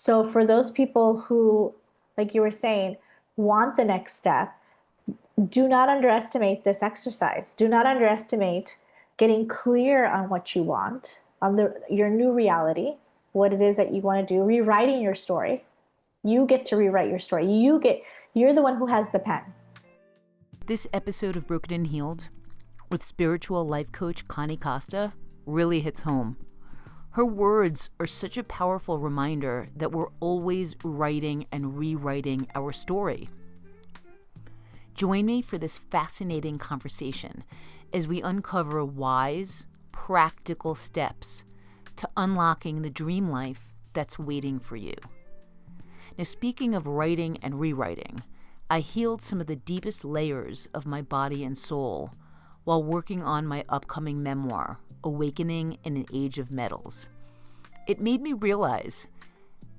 So for those people who, like you were saying, want the next step, do not underestimate this exercise. Do not underestimate getting clear on what you want, on your new reality, what it is that you want to do, rewriting your story. You get to rewrite your story. You're the one who has the pen. This episode of Broken and Healed with spiritual life coach Connie Costa really hits home. Her words are such a powerful reminder that we're always writing and rewriting our story. Join me for this fascinating conversation as we uncover wise, practical steps to unlocking the dream life that's waiting for you. Now, speaking of writing and rewriting, I healed some of the deepest layers of my body and soul while working on my upcoming memoir, Awakening in an Age of Metals. It made me realize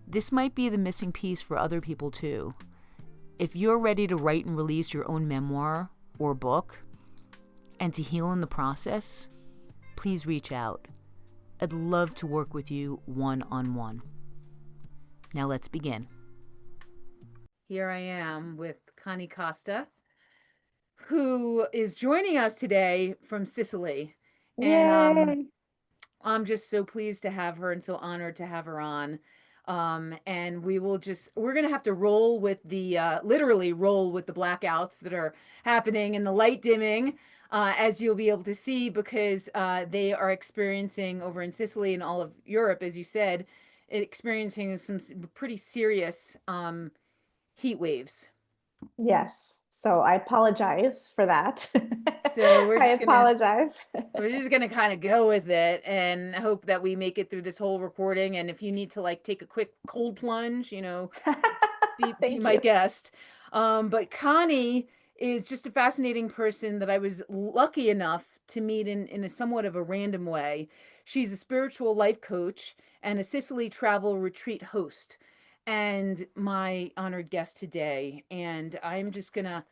this might be the missing piece for other people too. If you're ready to write and release your own memoir or book and to heal in the process, please reach out. I'd love to work with you one-on-one. Now let's begin. Here I am with Connie Costa, who is joining us today from Sicily. And Yay! I'm just so pleased to have her and so honored to have her on. And we're going to have to roll with literally roll with the blackouts that are happening and the light dimming, as you'll be able to see, because they are experiencing over in Sicily and all of Europe, as you said, experiencing some pretty serious heat waves. Yes. So I apologize for that. So I apologize. we're just gonna kind of go with it and hope that we make it through this whole recording. And if you need to take a quick cold plunge, be Thank my you. guest. But Connie is just a fascinating person that I was lucky enough to meet in a somewhat of a random way. She's a spiritual life coach and a Sicily travel retreat host, and my honored guest today. And I'm just gonna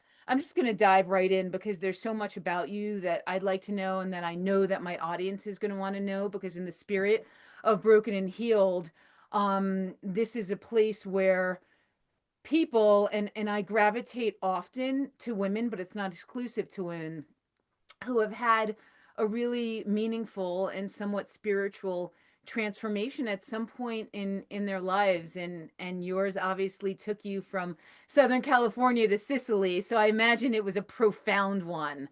dive right in because there's so much about you that I'd like to know, and that I know that my audience is gonna want to know, because in the spirit of Broken and Healed, this is a place where people, and I gravitate often to women, but it's not exclusive to women, who have had a really meaningful and somewhat spiritual transformation at some point in their lives. And yours obviously took you from Southern California to Sicily, so I imagine it was a profound one.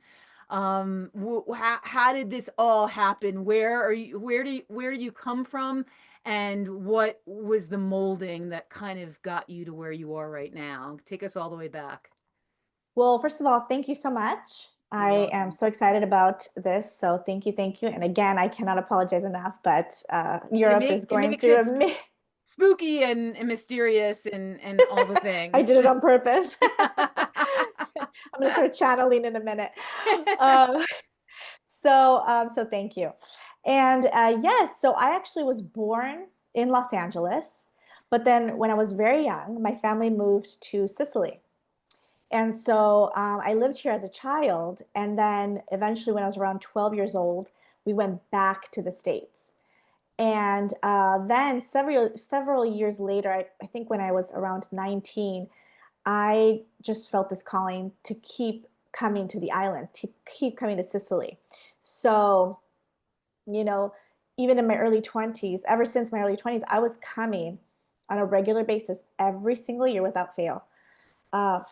How did this all happen? Where do you come from, and what was the molding that kind of got you to where you are right now? Take us all the way back. Well, first of all, thank you so much. You're I am welcome. so excited about this. So thank you, thank you. And again, I cannot apologize enough, but Europe is It going makes through it a spooky and mysterious and all the I things. did it on purpose. I'm going to start channeling in a minute. Um, so thank you. And yes, so I actually was born in Los Angeles, but then when I was very young, my family moved to Sicily. And so I lived here as a child. And then eventually, when I was around 12 years old, we went back to the States. And then several years later, I think when I was around 19, I just felt this calling to keep coming to the island, to keep coming to Sicily. So, you know, even in my early 20s, ever since my early 20s, I was coming on a regular basis every single year without fail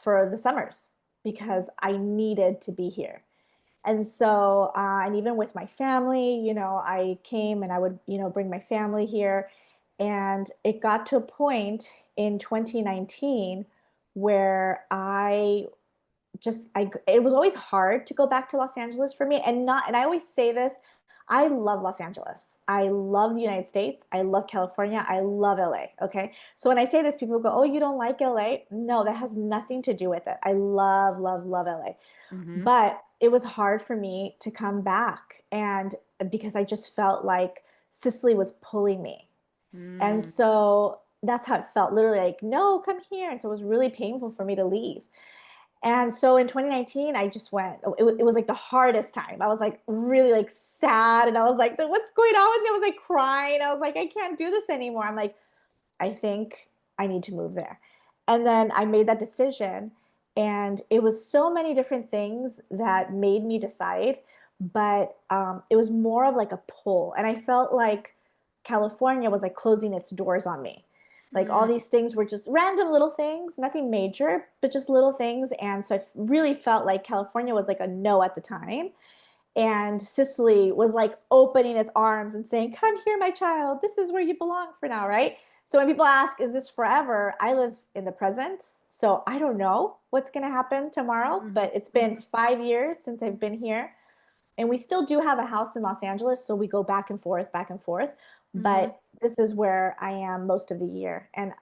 for the summers because I needed to be here. And so, and even with my family, I came and I would, bring my family here. And it got to a point in 2019 where it was always hard to go back to Los Angeles for me. And I always say this, I love Los Angeles. I love the United States. I love California. I love LA. Okay. So when I say this, people go, "Oh, you don't like LA?" No, that has nothing to do with it. I love, love, love LA. Mm-hmm. But it was hard for me to come back. And because I just felt like Sicily was pulling me. And Mm. so that's how it felt, literally like, "No, come here." And so it was really painful for me to leave. And so in 2019, I just went, it was like the hardest time. I was like really like sad. And I was like, what's going on with me? I was like crying. I was like, I can't do this anymore. I'm like, I think I need to move there. And then I made that decision, and it was so many different things that made me decide, but it was more of like a pull. And I felt like California was like closing its doors on me. Like all Mm, these things were just random little things, nothing major, but just little things. And so I really felt like California was like a no at the time. And Sicily was like opening its arms and saying, "Come here, my child. This is where you belong for now," right? So when people ask, "Is this forever?" I live in the present. So I don't know what's going to happen tomorrow, mhm, but it's been mhm, 5 years since I've been here. And we still do have a house in Los Angeles. So we go back and forth, back and forth. mhm. But this is where I am most of the year. And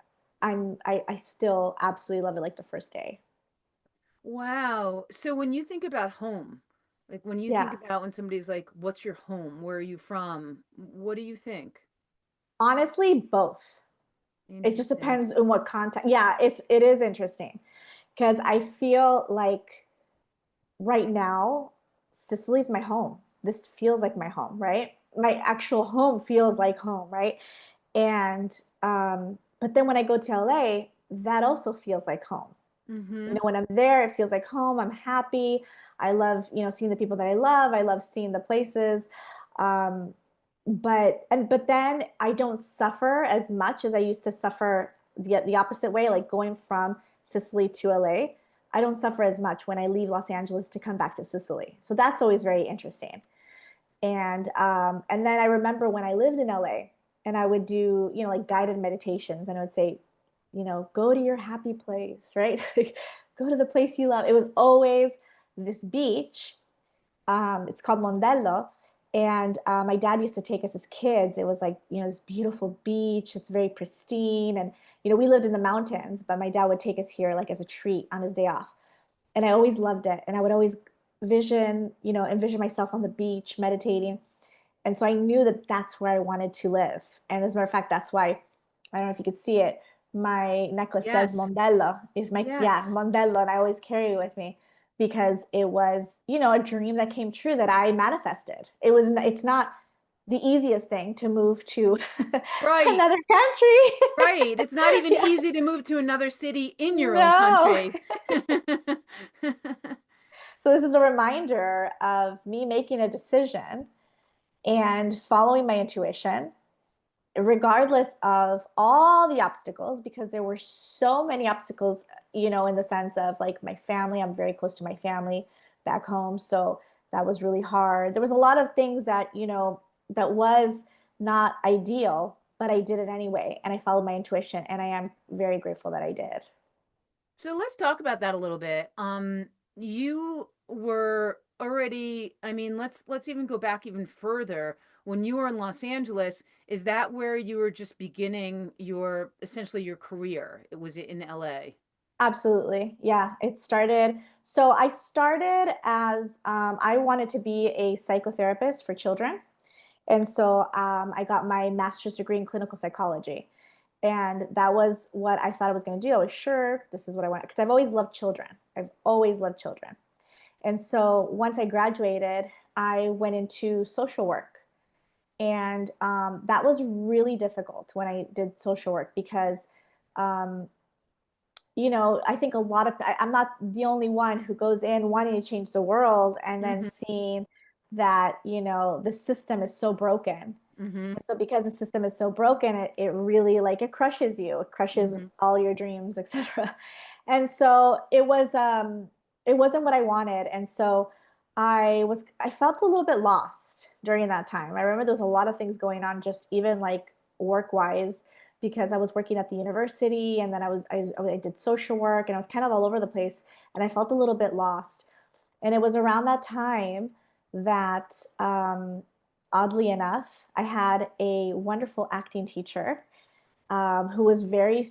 I still absolutely love it like the first day. Wow. So when you think about home, like when you think Yeah. about when somebody's like, "What's your home? Where are you from?" What do you think? Honestly, both. It just Interesting. depends on what context. Yeah, it is interesting because I feel like right now Sicily's my home. This feels like my home, right? My actual home feels like home, right? And but then when I go to LA, that also feels like home. Mm-hmm. When I'm there, it feels like home. I'm happy. I love, seeing the people that I love. I love seeing the places. Um, but then I don't suffer as much as I used to suffer the opposite way, like going from Sicily to LA. I don't suffer as much when I leave Los Angeles to come back to Sicily. So that's always very interesting. And then I remember when I lived in LA and I would do, like guided meditations, and I would say, go to your happy place, right? Go to the place you love. It was always this beach. It's called Mondello. And my dad used to take us as kids. It was like, this beautiful beach. It's very pristine. And, we lived in the mountains, but my dad would take us here like as a treat on his day off. And I always loved it. And I would always envision myself on the beach meditating. And so I knew that that's where I wanted to live. And as a matter of fact, that's why, I don't know if you could see it, my necklace says Yes. Mondello. Is my, yeah, Yes. Mondello. And I always carry it with me because it was, a dream that came true that I manifested. It's not the easiest thing to move to Right. another country. Right. It's not even Yeah. easy to move to another city in your own No. country. So this is a reminder of me making a decision and following my intuition regardless of all the obstacles, because there were so many obstacles, in the sense of like my family. I'm very close to my family back home. So that was really hard. There was a lot of things that, that was not ideal, but I did it anyway. And I followed my intuition. And I am very grateful that I did. So let's talk about that a little bit. You were already, I mean, let's even go back even further. When you were in Los Angeles, is that where you were just beginning your essentially your career? It was in LA. Absolutely. Yeah, it started. So I started as I wanted to be a psychotherapist for children. And so I got my master's degree in clinical psychology. And that was what I thought I was going to do. I was sure this is what I wanted because I've always loved children. I've always loved children. And so once I graduated, I went into social work. And that was really difficult when I did social work because um, I think a lot of, I'm not the only one who goes in wanting to change the world and then Mm-hmm. seeing that, the system is so broken. Mm-hmm. And so because the system is so broken, it really like it crushes you. It crushes Mm-hmm. all your dreams, etc. And so it wasn't what I wanted. And so I felt a little bit lost during that time. I remember there was a lot of things going on, just even like work wise, because I was working at the university and then I did social work and I was kind of all over the place and I felt a little bit lost. And it was around that time that, oddly enough, I had a wonderful acting teacher who is very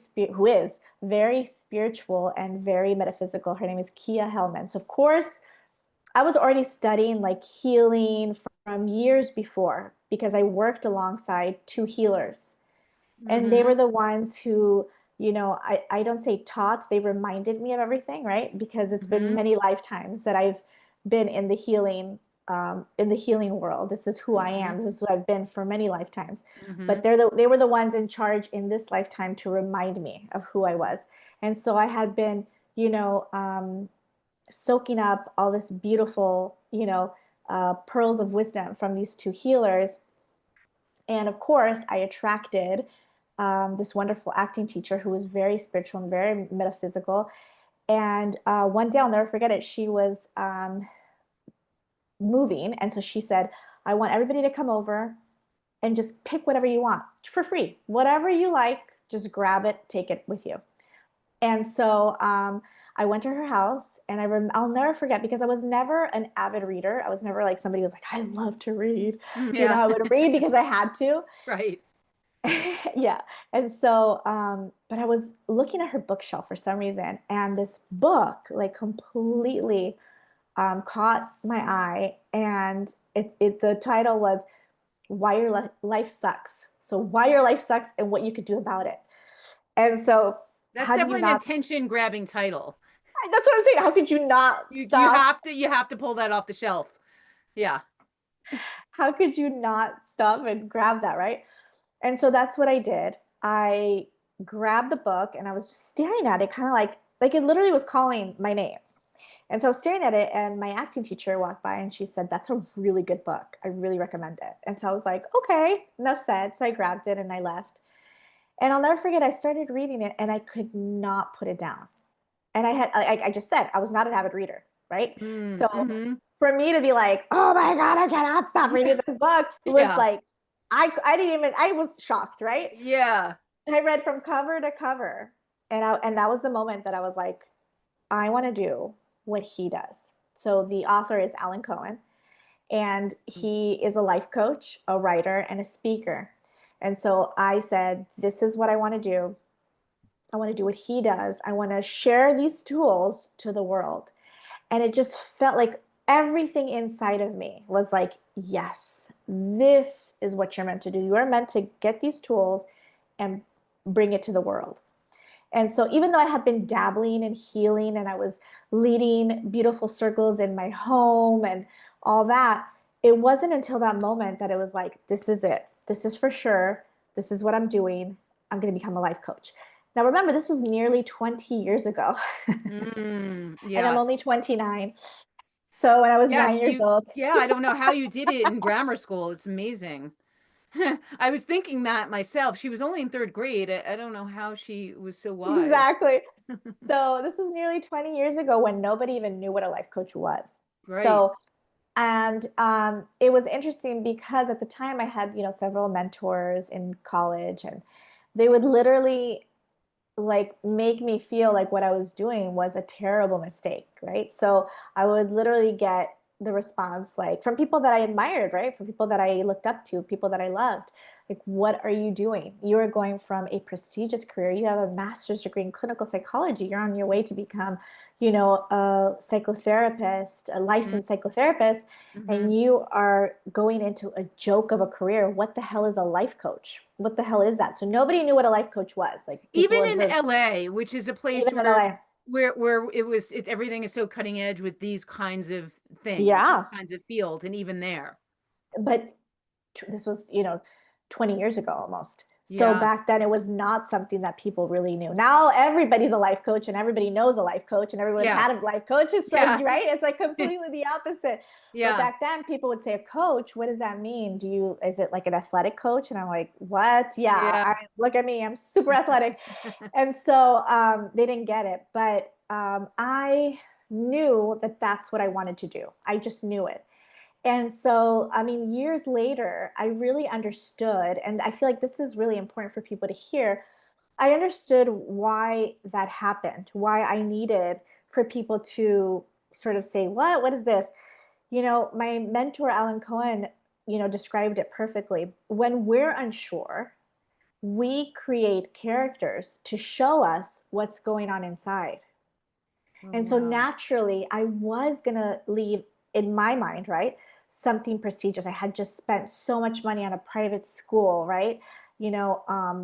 spiritual and very metaphysical. Her name is Kia Hellman. So of course, I was already studying like healing from years before because I worked alongside two healers, and they Mm-hmm. were the ones who, I don't say taught, they reminded me of everything, right? Because it's been Mm-hmm. many lifetimes that I've been in the healing in the healing world. This is who I am. This is who I've been for many lifetimes. Mm-hmm. But they were the ones in charge in this lifetime to remind me of who I was. And so I had been, soaking up all this beautiful, pearls of wisdom from these two healers. And of course, I attracted this wonderful acting teacher who was very spiritual and very metaphysical. And one day, I'll never forget it, she was moving. And so she said, I want everybody to come over and just pick whatever you want for free. Whatever you like, just grab it, take it with you. And so I went to her house, and I'll never forget, because I was never an avid reader. I was never like somebody who was like, I love to read. Yeah. I would read because I had to. Right. Yeah. And so, but I was looking at her bookshelf for some reason, and this book like completely caught my eye. And the title was Why Your Life Sucks. So, why your life sucks and what you could do about it. And so, That's how do you definitely an not? attention grabbing title. That's what I'm saying. How could you not You stop? have to pull that off the shelf. Yeah. How could you not stop and grab that, right? And so that's what I did. I grabbed the book and I was just staring at it, kind of like it literally was calling my name. And so I was staring at it, and my acting teacher walked by and she said, That's a really good book. I really recommend it. And so I was like, okay, enough said. So I grabbed it and I left. And I'll never forget, I started reading it and I could not put it down. And I just said, I was not an avid reader, right? So Mm-hmm. for me to be like, oh my God, I cannot stop reading this book was Yeah. like, I didn't even, I was shocked, right? Yeah. I read from cover to cover. And that was the moment that I was like, I want to do what he does. So the author is Alan Cohen, and he is a life coach, a writer, and a speaker. And so I said, this is what I want to do. I want to do what he does. I want to share these tools to the world. And it just felt like everything inside of me was like, yes, this is what you're meant to do. You are meant to get these tools and bring it to the world. And so, even though I had been dabbling in healing and I was leading beautiful circles in my home and all that, it wasn't until that moment that it was like, this is it. This is for sure. This is what I'm doing. I'm going to become a life coach. Now, remember, this was nearly 20 years ago, and I'm only Yes. 29. So, when I was Yes, 9 years old, yeah, I don't know how you did it in grammar school. It's amazing. I was thinking that myself. She was only in third grade. I don't know how she was so wise. exactly. So, this was nearly 20 years ago when nobody even knew what a life coach was. Right. So, and it was interesting because at the time I had, several mentors in college, and they would literally like make me feel like what I was doing was a terrible mistake, right? So I would literally get the response like from people that I admired, right? From people that I looked up to, people that I loved. Like, what are you doing? You are going from a prestigious career. You have a master's degree in clinical psychology. You're on your way to become, a psychotherapist, a Mm-hmm. licensed psychotherapist, Mm-hmm. and you are going into a joke of a career. What the hell is a life coach? What the hell is that? So nobody knew what a life coach was. Like people Even had in heard, LA, which is a place even in LA. where it's everything is so cutting edge with these kinds of things, these Yeah, kinds of fields, and even there. but this was, 20 years ago almost. So Yeah. back then it was not something that people really knew. Now everybody's a life coach and everybody knows a life coach and everyone's Yeah. had a life coach. It's like, Yeah. right? It's like completely the opposite. But Yeah. back then people would say a coach, what does that mean? Is it like an athletic coach? And I'm like, what? Yeah, Yeah. look at me. I'm super athletic. And so they didn't get it. But I knew that that's what I wanted to do. I just knew it. And so, I mean, years later, I really understood, and I feel like this is really important for people to hear. I understood why that happened, why I needed for people to sort of say, What is this? My mentor, Alan Cohen, described it perfectly. When we're unsure, we create characters to show us what's going on inside. Oh, And so wow. naturally, I was going to leave in my mind, right? Something prestigious. I had just spent so much money on a private school, right?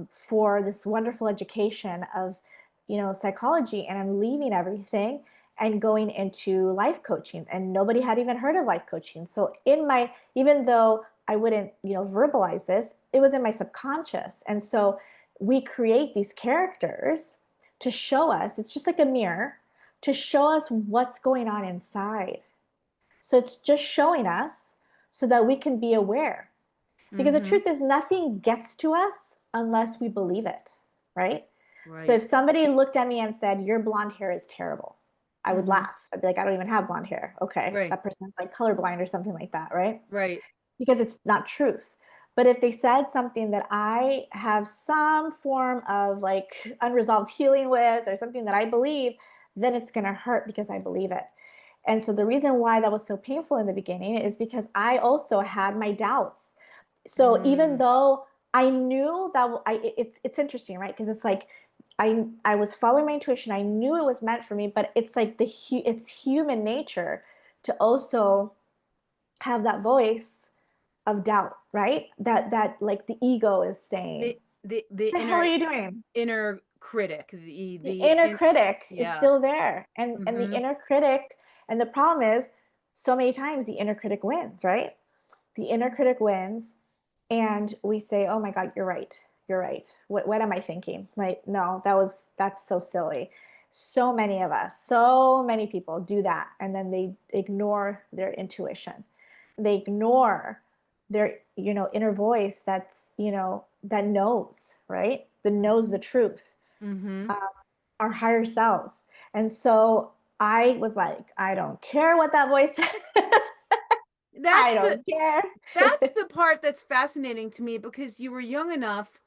For this wonderful education of, psychology. And I'm leaving everything. and going into life coaching, and nobody had even heard of life coaching. So even though I wouldn't, verbalize this, it was in my subconscious. And so we create these characters to show us, it's just like a mirror, to show us what's going on inside. So it's just showing us so that we can be aware. Because the Mm-hmm. truth is, nothing gets to us unless we believe it, right? So Right. if somebody looked at me and said, your blonde hair is terrible, I would Mm-hmm. laugh. I'd be like, I don't even have blonde hair. Okay, Right. that person's like colorblind or something like that, right? Right. Because it's not truth. But if they said something that I have some form of like unresolved healing with, or something that I believe, then it's going to hurt because I believe it. And so the reason why that was so painful in the beginning is because I also had my doubts. So even Mm. though I knew that it's interesting, right? Because it's like I was following my intuition. I knew it was meant for me, but it's like it's human nature to also have that voice of doubt, right? That like the ego is saying, The "What the hell are you doing?" inner critic, the The the inner in critic is yeah. still there, and the Mm-hmm. inner critic, and the problem is, so many times the inner critic wins, right? The inner critic wins, and we say, "Oh my God, you're right. You're right. What am I thinking? Like, no, that's so silly." So many of us, so many people do that, and then they ignore their intuition. They ignore their, inner voice that knows, right? That knows the truth, Mm-hmm. um, our higher selves. And so I was like, I don't care what that voice says. I That's the don't care. that's the part that's fascinating to me, because you were young enough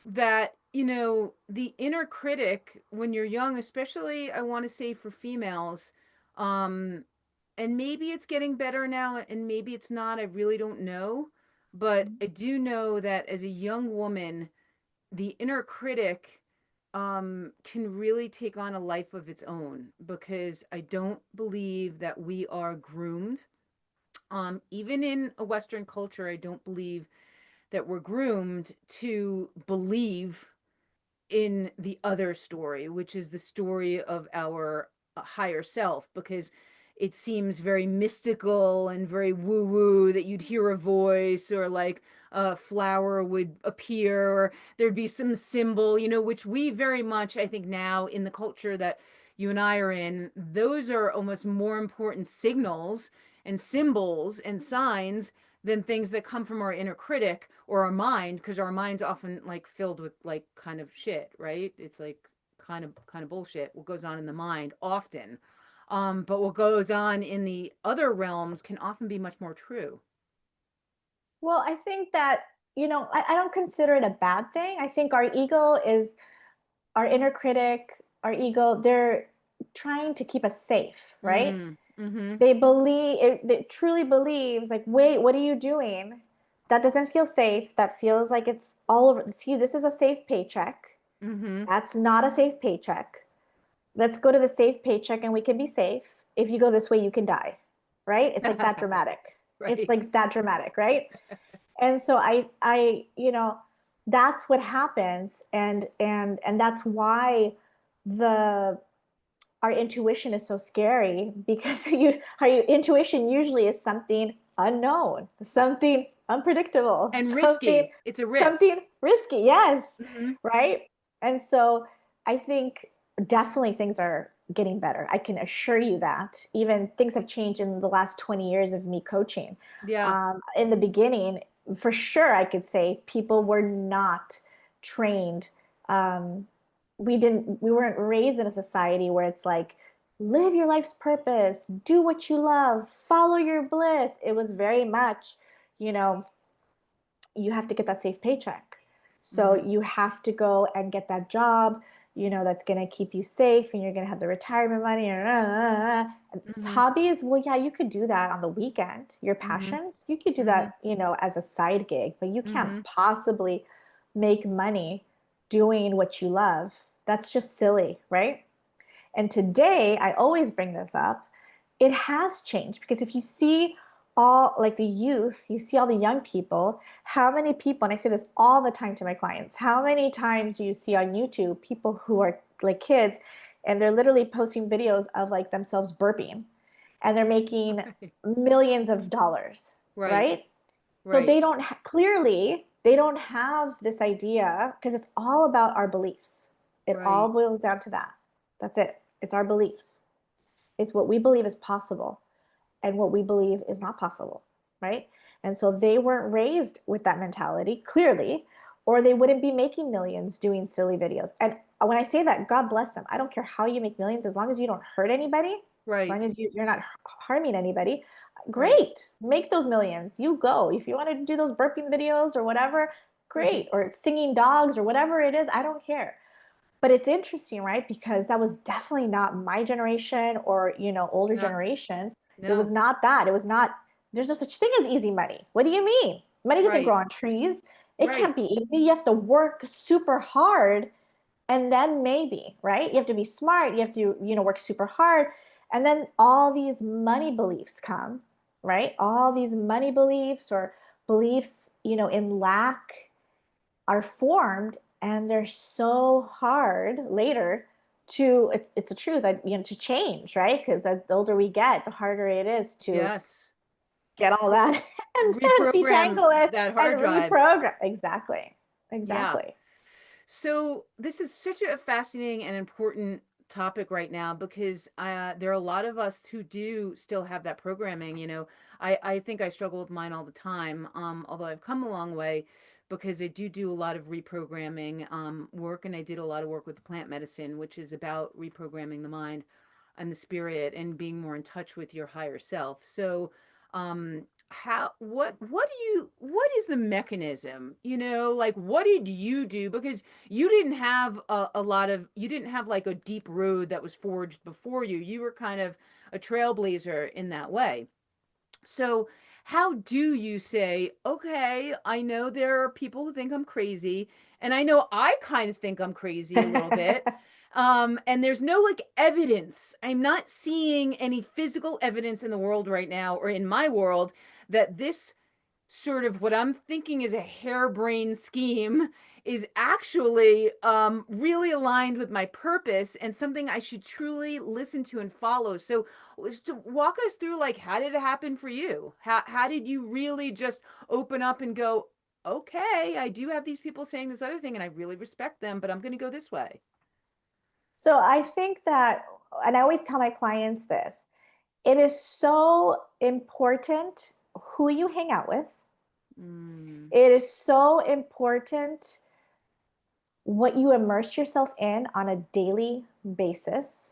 that, the inner critic when you're young, especially I want to say for females, um and maybe it's getting better now and maybe it's not, I really don't know, but I do know that as a young woman, the inner critic can really take on a life of its own, because I don't believe that we are groomed. Even in a Western culture, I don't believe that we're groomed to believe in the other story, which is the story of our higher self, because it seems very mystical and very woo woo that you'd hear a voice, or like a flower would appear, or there'd be some symbol, which we very much, I think, now in the culture that you and I are in, those are almost more important signals and symbols and signs than things that come from our inner critic or our mind, because our mind's often like filled with like kind of shit, right? It's like kind of bullshit what goes on in the mind often. But what goes on in the other realms can often be much more true. Well, I think that, I don't consider it a bad thing. I think our ego is our inner critic, our ego, they're trying to keep us safe, right? Mm, mm-hmm. They truly believes like, wait, what are you doing? That doesn't feel safe. That feels like it's all over. See, this is a safe paycheck. Mm-hmm. That's not a safe paycheck. Let's go to the safe paycheck and we can be safe. If you go this way, you can die, right? It's like that dramatic. It's Right. like that dramatic, right? And so that's what happens, and that's why the our intuition is so scary, because our intuition usually is something unknown, something unpredictable, And something risky. It's a risk. something risky. Yes, Mm-hmm. right. And so I think definitely things are getting better. I can assure you that. Even things have changed in the last 20 years of me coaching. Yeah. In the beginning, for sure, I could say people were not trained. Um, we weren't raised in a society where it's like, live your life's purpose, do what you love, follow your bliss. It was very much, you know, you have to get that safe paycheck. So Mm-hmm. you have to go and get that job, that's going to keep you safe, and you're going to have the retirement money. And Mm-hmm. hobbies, well, yeah, you could do that on the weekend. Your Mm-hmm. passions, you could do Mm-hmm. that, as a side gig, but you can't Mm-hmm. possibly make money doing what you love. That's just silly, right? And today, I always bring this up, it has changed, because if you see all like the youth, you see all the young people, how many people, and I say this all the time to my clients, how many times do you see on YouTube people who are like kids and they're literally posting videos of like themselves burping, and they're making millions of dollars, Right. right? So Right. clearly they don't have this idea, because it's all about our beliefs. It all Right. boils down to that. That's it. It's our beliefs. It's what we believe is possible and what we believe is not possible, right? And so they weren't raised with that mentality, clearly, or they wouldn't be making millions doing silly videos. And when I say that, God bless them. I don't care how you make millions, as long as you don't hurt anybody, as Right. long as you're not harming anybody, Right. great. Make those millions. You go. If you want to do those burping videos or whatever, Right. great. Or singing dogs or whatever it is, I don't care. But it's interesting, right? Because that was definitely not my generation or, older No. generations. It was No. not that. It was not, there's no such thing as easy money. What do you mean? Money doesn't Right. grow on trees. It Right. can't be easy. You have to work super hard, and then maybe, right? You have to be smart. You have to, work super hard. And then all these money beliefs come, right? All these money beliefs or beliefs, in lack are formed, and they're so hard later to, it's a truth, to change, right? Because the older we get, the harder it is to Yes. get all that and Reprogram detangle it that and hard drive. reprogram. Exactly. Yeah. Exactly. So this is such a fascinating and important topic right now because there are a lot of us who do still have that programming. I think I struggle with mine all the time. Although I've come a long way because I do a lot of reprogramming work, and I did a lot of work with plant medicine, which is about reprogramming the mind and the spirit and being more in touch with your higher self. So how what is the mechanism, like what did you do, because you didn't have a lot of, you didn't have like a deep road that was forged before you were kind of a trailblazer in that way. So how do you say, okay, I know there are people who think I'm crazy, and I know I kind of think I'm crazy a little bit, and there's no like evidence, I'm not seeing any physical evidence in the world right now, or in my world, that this sort of what I'm thinking is a harebrained scheme is actually really aligned with my purpose and something I should truly listen to and follow. So, walk us through, like, how did it happen for you? How did you really just open up and go, okay, I do have these people saying this other thing and I really respect them, but I'm going to go this way? So I think that, and I always tell my clients this, it is so important who you hang out with. Mm, It is so important what you immerse yourself in on a daily basis.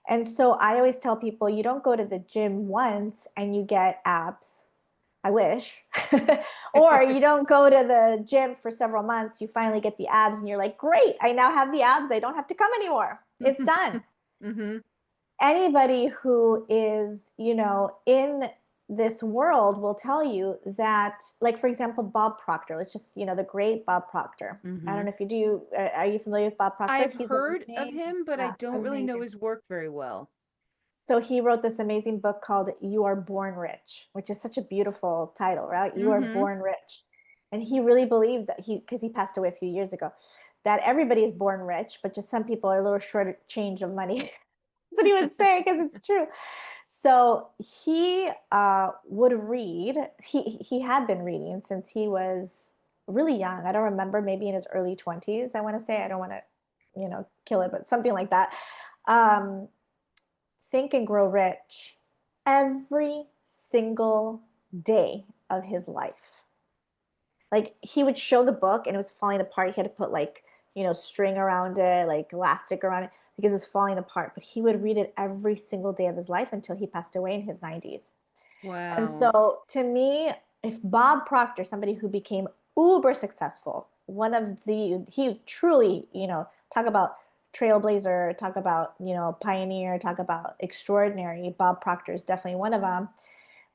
And so I always tell people, you don't go to the gym once and you get abs. I wish. Or you don't go to the gym for several months, you finally get the abs, and you're like, great, I now have the abs. I don't have to come anymore. It's done. mm-hmm. Anybody who is, in this world will tell you that, like, for example, Bob Proctor, let's just, the great Bob Proctor. I don't Mm-hmm. know if you do, are you familiar with Bob Proctor? I've He's heard of amazing. him, but I Yeah, don't really know amazing. his work very well. So he wrote this amazing book called You Are Born Rich, which is such a beautiful title, right? You Are Mm-hmm. Born Rich. And he really believed that because he passed away a few years ago, that everybody is born rich, but just some people are a little short change of money. That's what he would say, because it's true. So he would read. He had been reading since he was really young. I don't remember, maybe in his early 20s, I want to say. I don't want to, kill it, but something like that. Um, Think and Grow Rich every single day of his life. Like, he would show the book and it was falling apart. He had to put like, string around it, like elastic around it, because it was falling apart. But he would read it every single day of his life until he passed away in his 90s. And Wow. so to me, if Bob Proctor, somebody who became uber successful, he truly, talk about trailblazer, talk about, pioneer, talk about extraordinary. Bob Proctor is definitely one of them.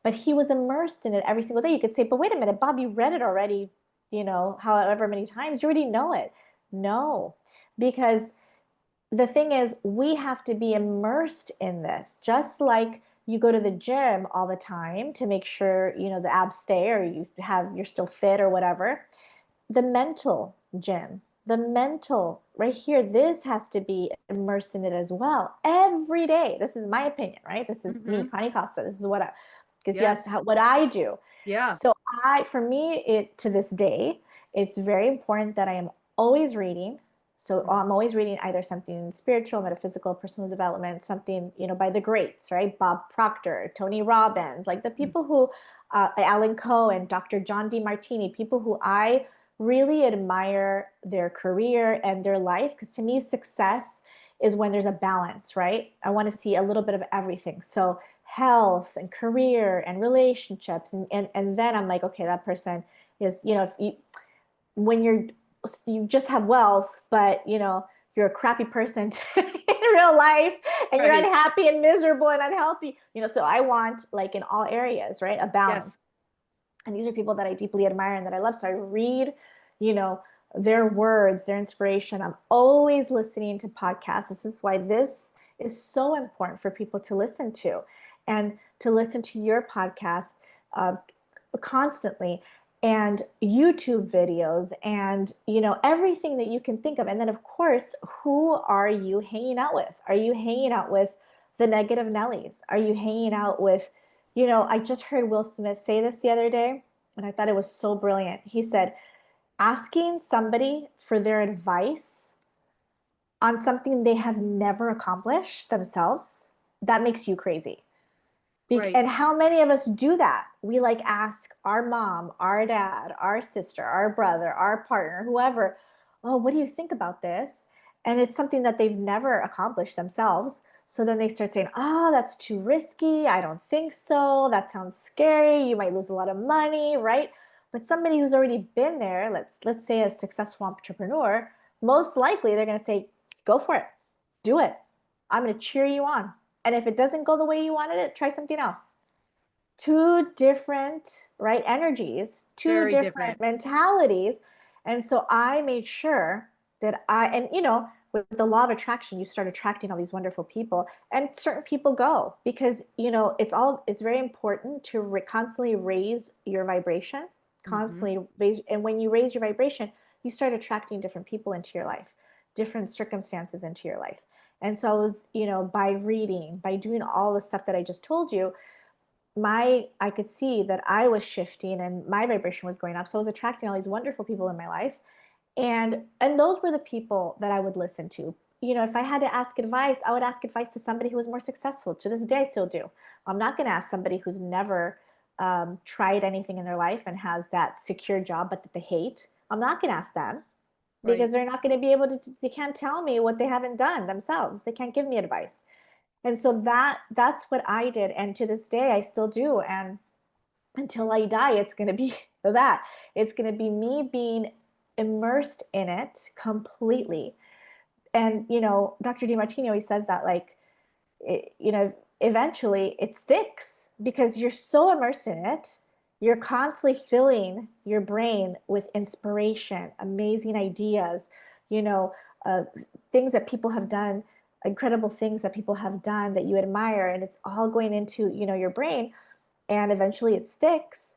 But he was immersed in it every single day. You could say, but wait a minute, Bob, you read it already, however many times. You already know it. No, because the thing is, we have to be immersed in this, just like you go to the gym all the time to make sure, the abs stay, or you're still fit or whatever. The mental gym, the mental, right here, this has to be immersed in it as well every day. This is my opinion, right? This is me, Mm-hmm. Connie Costa. This is what I, because yes, Yes. what I do. Yeah. So for me, it to this day, it's very important that I am always reading. So I'm always reading either something spiritual, metaphysical, personal development, something, by the greats, right? Bob Proctor, Tony Robbins, like the people who, Alan Cohen, Dr. John DeMartini, people who I really admire their career and their life. Because to me, success is when there's a balance, right? I want to see a little bit of everything. So health and career and relationships. And then I'm like, okay, that person is, if you, when you just have wealth, but you're a crappy person in real life and you're Right. unhappy and miserable and unhealthy, so I want, like, in all areas, right, a Yes. balance. And these are people that I deeply admire and that I love. So I read, you know, their words, their inspiration. I'm always listening to podcasts. This is why this is so important for people to listen to, and to listen to your podcast uh, constantly, and YouTube videos, and everything that you can think of. And then, of course, who are you hanging out with? Are you hanging out with the negative Nellies? Are you hanging out with, I just heard Will Smith say this the other day, and I thought it was so brilliant. He said, asking somebody for their advice on something they have never accomplished themselves, that makes you crazy. Right. And how many of us do that? We like ask our mom, our dad, our sister, our brother, our partner, whoever, oh, what do you think about this? And it's something that they've never accomplished themselves. So then they start saying, oh, that's too risky. I don't think so. That sounds scary. You might lose a lot of money, right? But somebody who's already been there, let's say a successful entrepreneur, most likely they're going to say, go for it. Do it. I'm going to cheer you on. And if it doesn't go the way you wanted it, try something else. Two different, right, energies, two Very different. different mentalities. And so I made sure that and with the law of attraction, you start attracting all these wonderful people, and certain people go because, it's very important to constantly raise your vibration, Mm-hmm. constantly raise. And when you raise your vibration, you start attracting different people into your life, different circumstances into your life. And so I was, by reading, by doing all the stuff that I just told you, I could see that I was shifting and my vibration was going up. So I was attracting all these wonderful people in my life. And those were the people that I would listen to. If I had to ask advice, I would ask advice to somebody who was more successful. To this day, I still do. I'm not going to ask somebody who's never tried anything in their life and has that secure job, but that they hate. I'm not going to ask them Right. because they're not going to be able to, they can't tell me what they haven't done themselves. They can't give me advice. And so that's what I did. And to this day, I still do. And until I die, it's going to be that. It's going to be me being immersed in it completely. And, Dr. DeMartini always says that, like, eventually it sticks because you're so immersed in it. You're constantly filling your brain with inspiration, amazing ideas, you know, uh, things that people have done, incredible things that people have done that you admire. And it's all going into, your brain. And eventually it sticks,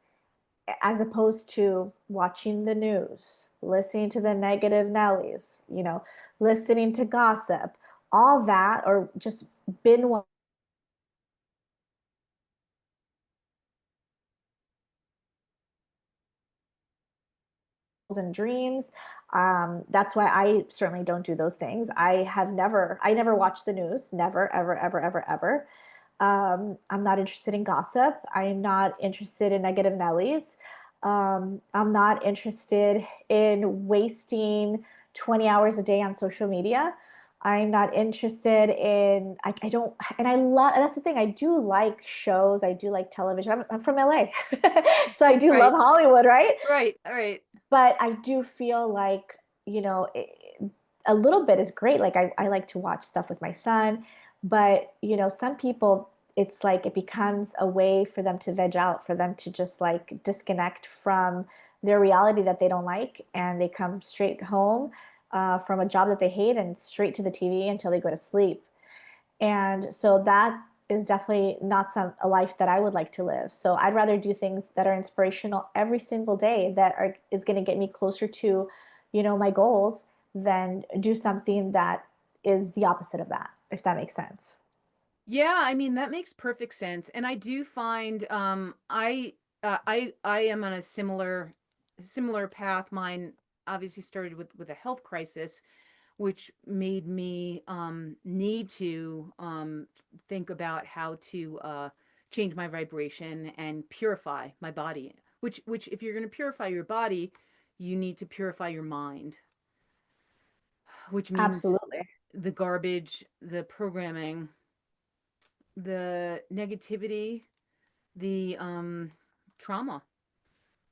as opposed to watching the news, listening to the negative Nellies, listening to gossip, all that, or just binge and dreams. That's why I certainly don't do those things. I never watch the news, never, ever, ever, ever, ever. I'm not interested in gossip. I'm not interested in negative Nellies. I'm not interested in wasting 20 hours a day on social media. I'm not interested in, I don't, and I love, and that's the thing, I do like shows, I do like television. I'm from LA, so I do love Right. Hollywood, right? Right. Right. But I do feel like, a little bit is great. Like I like to watch stuff with my son, but some people, it's like it becomes a way for them to veg out, for them to just like disconnect from their reality that they don't like, and they come straight home from a job that they hate and straight to the TV until they go to sleep. And so that is definitely not a life that I would like to live. So I'd rather do things that are inspirational every single day, that is going to get me closer to, my goals, than do something that is the opposite of that, if that makes sense. Yeah, I mean, that makes perfect sense. And I do find I am on a similar path. Mine obviously started with a health crisis, which made me need to think about how to change my vibration and purify my body. Which if you're going to purify your body, you need to purify your mind, which means Absolutely. the garbage, the programming, the negativity, the trauma.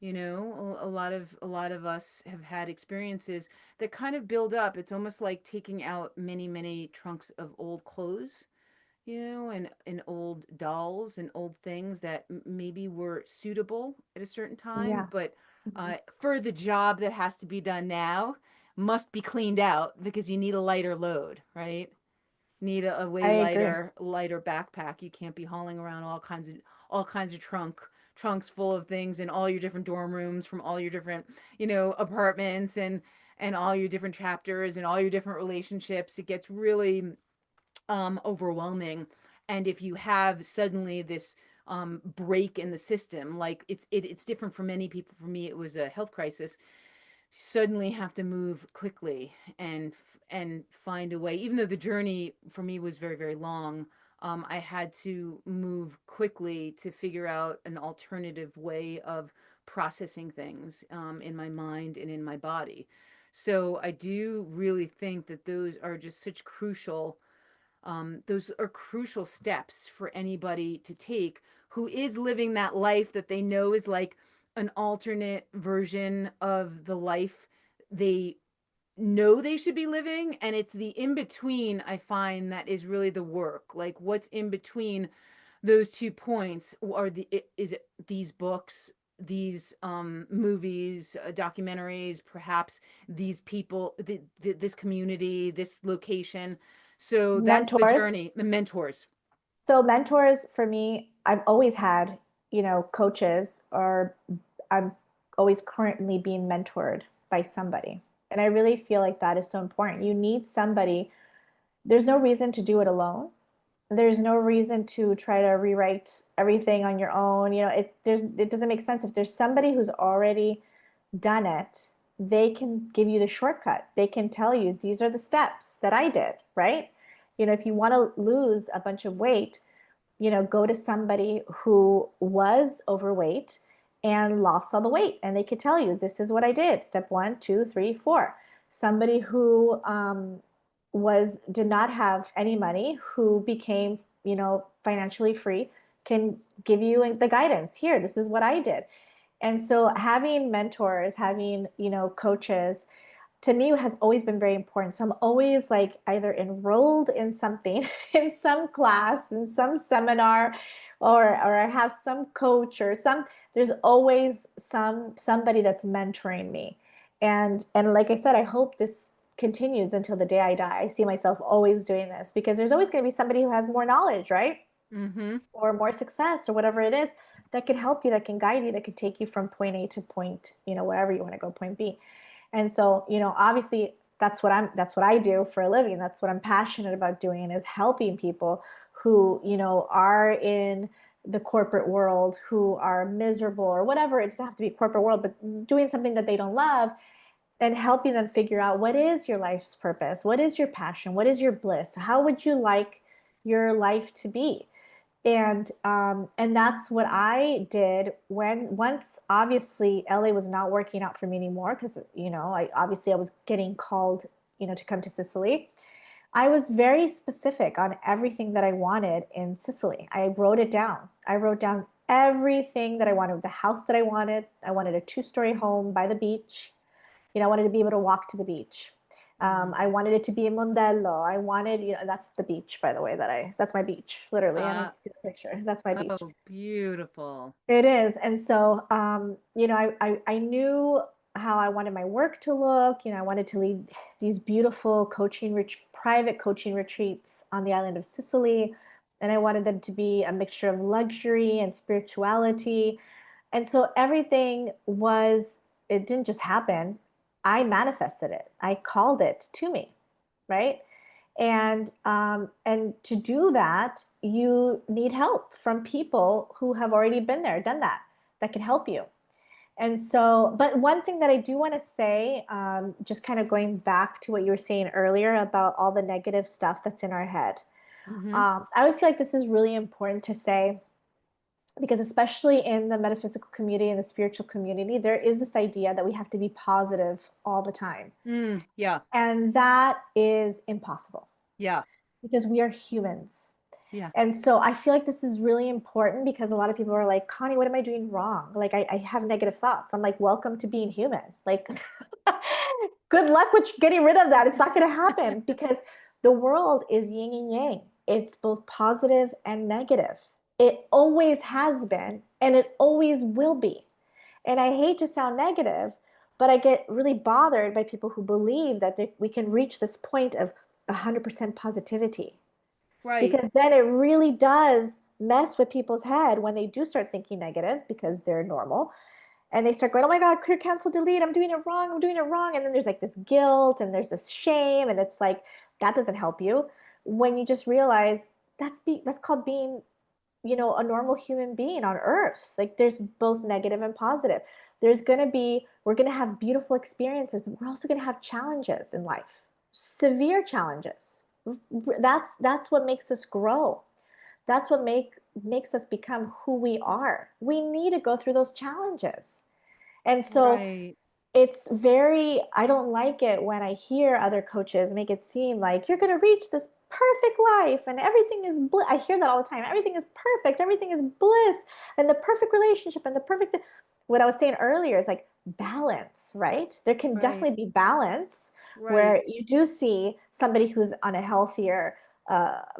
You know, a lot of us have had experiences that kind of build up. It's almost like taking out many trunks of old clothes, you know, and old dolls and old things that maybe were suitable at a certain time, Yeah. but Mhm. for the job that has to be done now, must be cleaned out because you need a lighter load, right? Need a way I agree. lighter backpack. You can't be hauling around all kinds of trunks full of things in all your different dorm rooms from all your different, apartments, and all your different chapters and all your different relationships. It gets really overwhelming. And if you have suddenly this break in the system, like it's different for many people. For me, it was a health crisis. Suddenly have to move quickly and find a way. Even though the journey for me was very long, I had to move quickly to figure out an alternative way of processing things in my mind and in my body. So I do really think that those are crucial steps for anybody to take who is living that life that they know is like an alternate version of the life they know they should be living. And it's the in between, I find, that is really the work. Like, what's in between those 2 points? Is it these books, these movies, documentaries, perhaps these people, this community, this location? So that's the Mentors. journey. The mentors. So mentors for me, I've always had, coaches, or I'm always currently being mentored by somebody. And I really feel like that is so important. You need somebody. There's no reason to do it alone. There's no reason to try to rewrite everything on your own. It doesn't make sense. If there's somebody who's already done it, they can give you the shortcut. They can tell you these are the steps that I did, right? If you want to lose a bunch of weight, go to somebody who was overweight and lost all the weight, and they could tell you, this is what I did. Step one, two, three, four. Somebody who did not have any money, who became, financially free, can give you the guidance. Here, this is what I did. And so having mentors, having, coaches, to me has always been very important. So I'm always like either enrolled in something, in some class, in some seminar, or I have some coach or there's always somebody that's mentoring me. And like I said, I hope this continues until the day I die. I see myself always doing this because there's always going to be somebody who has more knowledge, right? Mm-hmm. Or more success or whatever it is that can help you, that can guide you, that can take you from point A to point, wherever you want to go, point B. And so, obviously that's what I do for a living. That's what I'm passionate about doing, is helping people who, are in the corporate world, who are miserable or whatever. It doesn't have to be corporate world, but doing something that they don't love, and helping them figure out, what is your life's purpose? What is your passion? What is your bliss? How would you like your life to be? And that's what I did once obviously LA was not working out for me anymore, because I was getting called, to come to Sicily. I was very specific on everything that I wanted in Sicily. I wrote it down. I wrote down everything that I wanted, the house that I wanted. I wanted a 2-story home by the beach. I wanted to be able to walk to the beach. Mm. I wanted it to be in Mondello. I wanted, that's the beach, by the way, that's my beach, literally. I don't know if Uh, you see the picture. That's my beach. oh, beautiful. It is. And so, I knew how I wanted my work to look. I wanted to lead these beautiful private coaching retreats on the island of Sicily. And I wanted them to be a mixture of luxury and spirituality. And so it didn't just happen. I manifested it. I called it to me, right? And to do that, you need help from people who have already been there, done that, that can help you. And so, but one thing that I do want to say, just kind of going back to what you were saying earlier about all the negative stuff that's in our head. Mm-hmm. I always feel like this is really important to say because, especially in the metaphysical community and the spiritual community, there is this idea that we have to be positive all the time. Yeah. And that is impossible Yeah. because we are humans. Yeah. And so I feel like this is really important because a lot of people are like, Connie, what am I doing wrong? Like, I have negative thoughts. I'm like, welcome to being human. Like, good luck with getting rid of that. It's not going to happen because the world is yin and yang. It's both positive and negative. It always has been, and it always will be. And I hate to sound negative, but I get really bothered by people who believe that we can reach this point of 100% positivity Right. because then it really does mess with people's head when they do start thinking negative because they're normal and they start going, oh my God, clear, cancel, delete, I'm doing it wrong, I'm doing it wrong. And then there's like this guilt and there's this shame. And it's like, that doesn't help you when you just realize that's called being, a normal human being on earth. Like there's both negative and positive. We're going to have beautiful experiences, but we're also going to have challenges in life, severe challenges. That's what makes us grow. That's what makes us become who we are. We need to go through those challenges. And so Right. I don't like it when I hear other coaches make it seem like you're going to reach this perfect life and everything is bliss. I hear that all the time. Everything is perfect. Everything is bliss and the perfect relationship and the perfect. What I was saying earlier is like balance, right? There can Right. definitely be balance Right. where you do see somebody who's on a healthier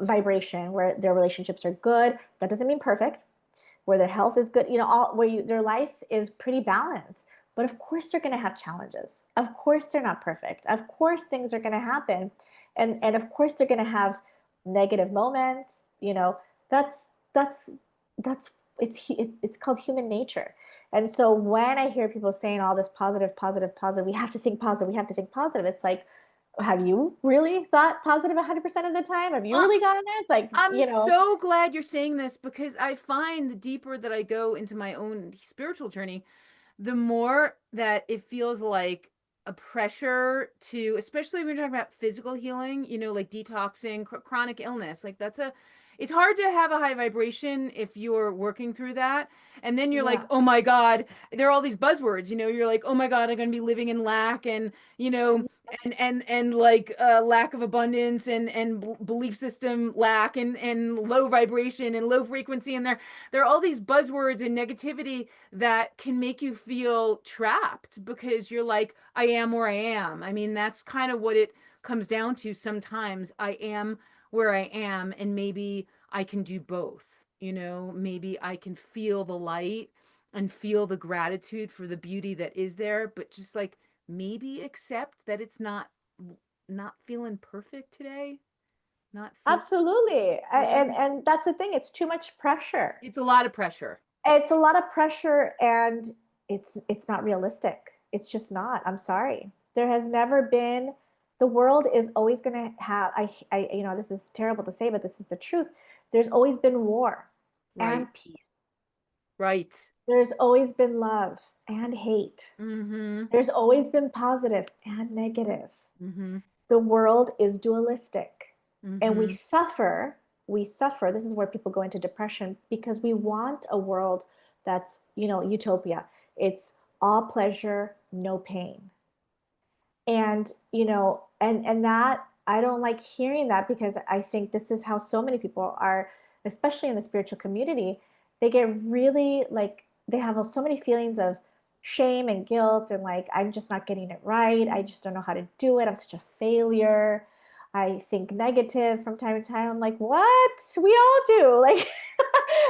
vibration where their relationships are good. That doesn't mean perfect. Where their health is good, their life is pretty balanced. But of course, they're going to have challenges. Of course, they're not perfect. Of course, things are going to happen, and of course, they're going to have negative moments. That's it's called human nature. And so when I hear people saying all this positive, positive, positive, we have to think positive, we have to think positive. It's like, have you really thought positive 100% of the time? Have you Uh, really gotten there? It's like, I'm so glad you're saying this because I find the deeper that I go into my own spiritual journey, the more that it feels like a pressure to, especially when you're talking about physical healing, like detoxing, chronic illness, like it's hard to have a high vibration if you're working through that. And then you're like, yeah, oh my God, there are all these buzzwords, you're like, oh my God, I'm going to be living in lack and, and like lack of abundance and belief system lack and low vibration and low frequency. And there are all these buzzwords and negativity that can make you feel trapped because you're like, I am where I am. I mean, that's kind of what it comes down to sometimes. I am where I am, and maybe I can do both. Maybe I can feel the light and feel the gratitude for the beauty that is there, but just like maybe accept that it's not feeling perfect today. Not feel absolutely. Yeah. And that's the thing, it's too much pressure. It's a lot of pressure. It's a lot of pressure and it's not realistic. It's just not. I'm sorry. There has never been the world is always going to have this is terrible to say but this is the truth. There's always been war Right. and peace. Right. There's always been love and hate. Mhm. There's always been positive and negative. Mhm. The world is dualistic and we Mhm. suffer this is where people go into depression because we want a world that's utopia. It's all pleasure, no pain. And and that I don't like hearing that because I think this is how so many people are, especially in the spiritual community. They get really like they have so many feelings of shame and guilt and like I'm just not getting it right. I just don't know how to do it. I'm such a failure. I think negative from time to time. I'm like, what? We all do. Like,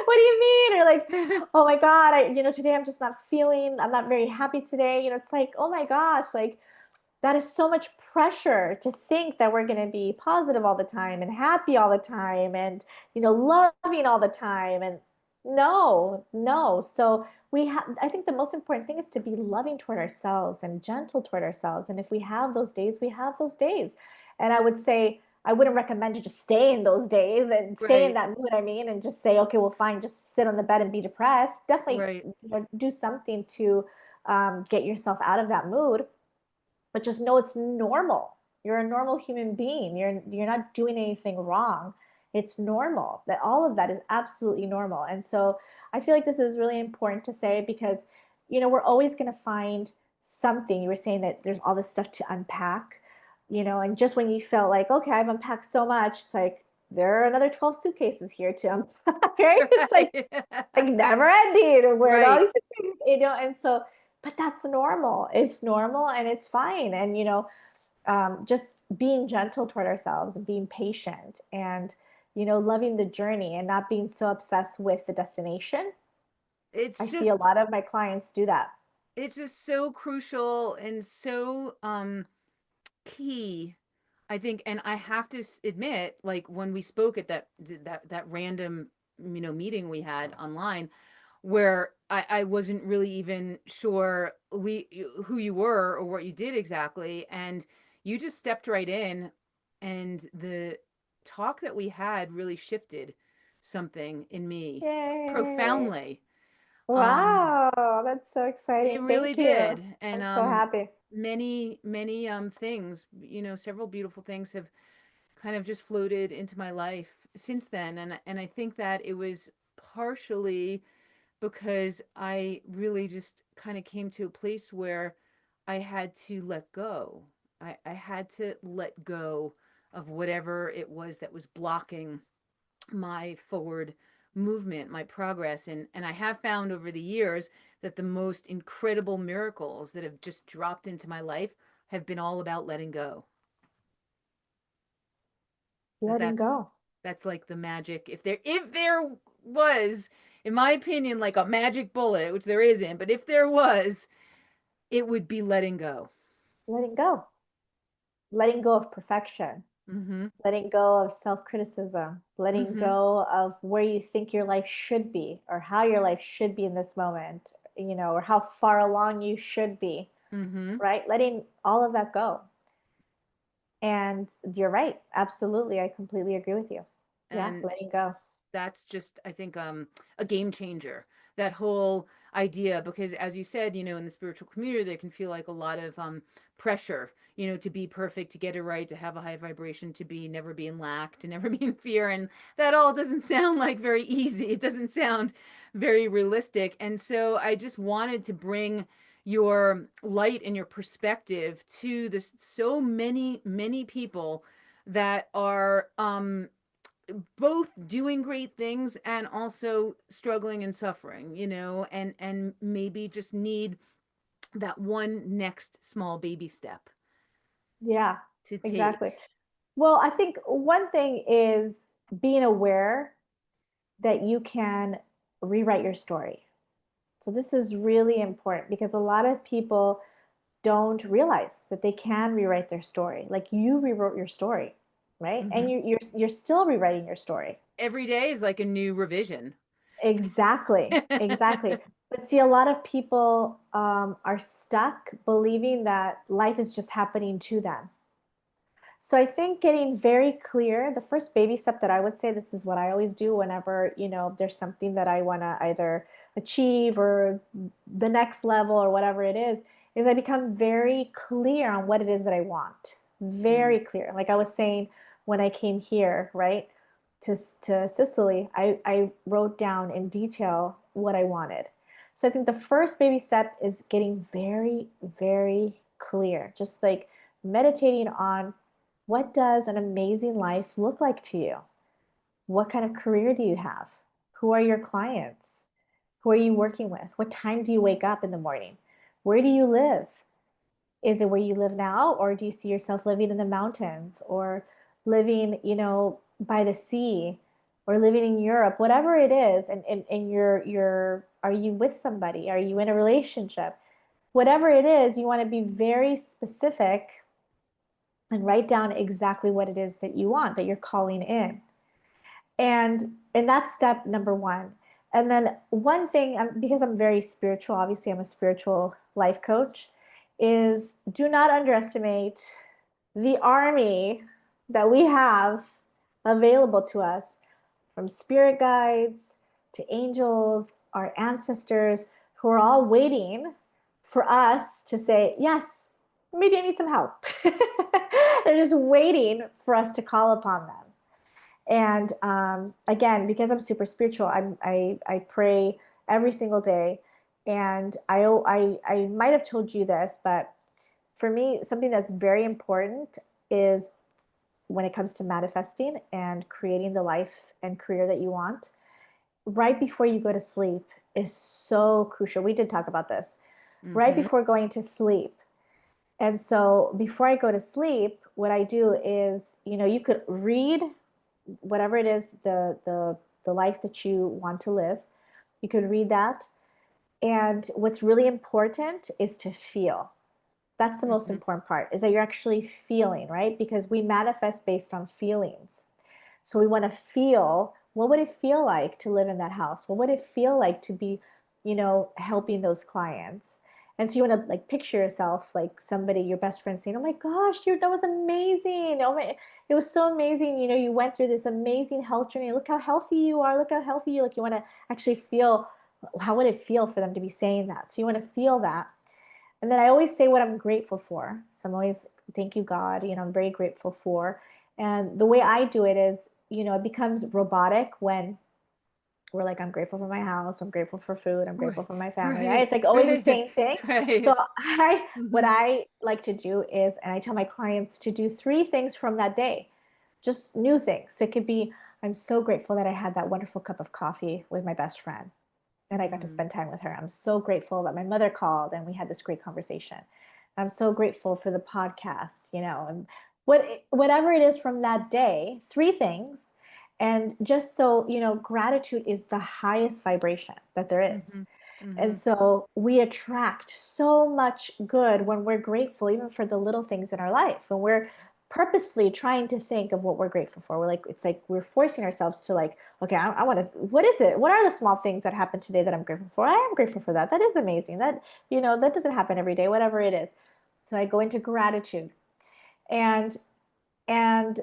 what do you mean? Or like, oh my God, today I'm just not I'm not very happy today. It's like, oh my gosh, like that is so much pressure to think that we're going to be positive all the time and happy all the time and loving all the time. And No, no. So we have, I think the most important thing is to be loving toward ourselves and gentle toward ourselves. And if we have those days, we have those days. And I would say, I wouldn't recommend you just stay in those days and stay in Right, that mood, I mean, and just say, okay, well, fine, just sit on the bed and be depressed. Definitely, right. do something to get yourself out of that mood, but just know it's normal. You're a normal human being. You're not doing anything wrong. It's normal. That all of that is absolutely normal. And so I feel like this is really important to say because we're always going to find something. You were saying that there's all this stuff to unpack, and just when you felt like, okay, I've unpacked so much, it's like there are another 12 suitcases here to unpack, right? It's Right. like never ending. Where all Right. these things, and so, but that's normal. It's normal and it's fine. And just being gentle toward ourselves and being patient and loving the journey and not being so obsessed with the destination. I It's see a just lot of my clients do that. it's just so crucial and so key, I think. And I have to admit, like when we spoke at that random meeting we had online, where I wasn't really even sure who you were or what you did exactly, and you just stepped right in, and the talk that we had really shifted something in me Yay. profoundly. Um, Wow, that's so it exciting. really Thank you. did. And I'm so happy. many things, several beautiful things have kind of just floated into my life since then. And I think that it was partially because I really just kind of came to a place where I had to let go. I had to let go of whatever it was that was blocking my forward movement, my progress. And I have found over the years that the most incredible miracles that have just dropped into my life have been all about letting go. That Letting go. that's like the magic. If there was, in my opinion, like a magic bullet, which there isn't, but if there was, it would be letting go. Letting go. Letting go of perfection. Mhm. Letting go of self-criticism, letting Mhm. go of where you think your life should be or how your life should be in this moment, or how far along you should be, Mhm. right? Letting all of that go. And you're right. Absolutely. I completely agree with you. Yeah, And letting go. that's just, I think, a game changer. That whole idea, because as you said, in the spiritual community there can feel like a lot of pressure, to be perfect, to get it right, to have a high vibration, to be never be in lack, to never be in fear. And that all doesn't sound like very easy. It doesn't sound very realistic. And so I just wanted to bring your light and your perspective to this so many people that are both doing great things and also struggling and suffering, and maybe just need that one next small baby step Yeah, to exactly. take. Well, I think one thing is being aware that you can rewrite your story. So this is really important because a lot of people don't realize that they can rewrite their story. Like you rewrote your story, right? And Hmm. you're still rewriting your story. Every day is like a new revision. Exactly, exactly. But see, a lot of people are stuck believing that life is just happening to them. So I think getting very clear, the first baby step that I would say, this is what I always do whenever, there's something that I want to either achieve or the next level or whatever it is I become very clear on what it is that I want. Mm. Very clear. Like I was saying when I came here, right, to Sicily, I wrote down in detail what I wanted. So I think the first baby step is getting very, very clear. Just like meditating on what does an amazing life look like to you? What kind of career do you have? Who are your clients? Who are you working with? What time do you wake up in the morning? Where do you live? Is it where you live now, or do you see yourself living in the mountains or living, by the sea or living in Europe, whatever it is, and you're are you with somebody? Are you in a relationship? Whatever it is, you want to be very specific and write down exactly what it is that you want, that you're calling in. And that's step number one. And then one thing, because I'm very spiritual, obviously I'm a spiritual life coach, is do not underestimate the army that we have available to us, from spirit guides to angels, our ancestors, who are all waiting for us to say, yes, maybe I need some help. They're just waiting for us to call upon them. And again, because I'm super spiritual, I pray every single day. And I might have told you this, but for me, something that's very important is when it comes to manifesting and creating the life and career that you want, right before you go to sleep is so crucial. We did talk about this. Right Mm-hmm. before going to sleep. And so before I go to sleep, what I do is, you could read whatever it is, the life that you want to live. You could read that. And what's really important is to feel. That's the most Mm-hmm. important part, is that you're actually feeling, right? Because we manifest based on feelings. So we want to feel, what would it feel like to live in that house? What would it feel like to be, helping those clients? And so you want to like picture yourself like somebody, your best friend saying, "Oh my gosh, that was amazing. Oh my, it was so amazing. You went through this amazing health journey. Look how healthy you are. Look how healthy you look." You want to actually feel, how would it feel for them to be saying that? So you want to feel that. And then I always say what I'm grateful for. So I'm always, thank you, God. I'm very grateful for. And the way I do it is, it becomes robotic when we're like, I'm grateful for my house, I'm grateful for food, I'm grateful Right, for my family, right? right, It's like always the right, same thing. So right. what Mm-hmm. I like to do is, and I tell my clients to do three things from that day, just new things. So it could be, I'm so grateful that I had that wonderful cup of coffee with my best friend and I got to Mm-hmm. spend time with her. I'm so grateful that my mother called and we had this great conversation. I'm so grateful for the podcast, and whatever it is from that day, three things. And just so, gratitude is the highest vibration that there is. Mm-hmm. Mm-hmm. And so we attract so much good when we're grateful, even for the little things in our life. When we're purposely trying to think of what we're grateful for. It's like we're forcing ourselves to like, okay, I want to, what is it? What are the small things that happened today that I'm grateful for? I am grateful for that. That is amazing. That doesn't happen every day, whatever it is. So I go into gratitude. And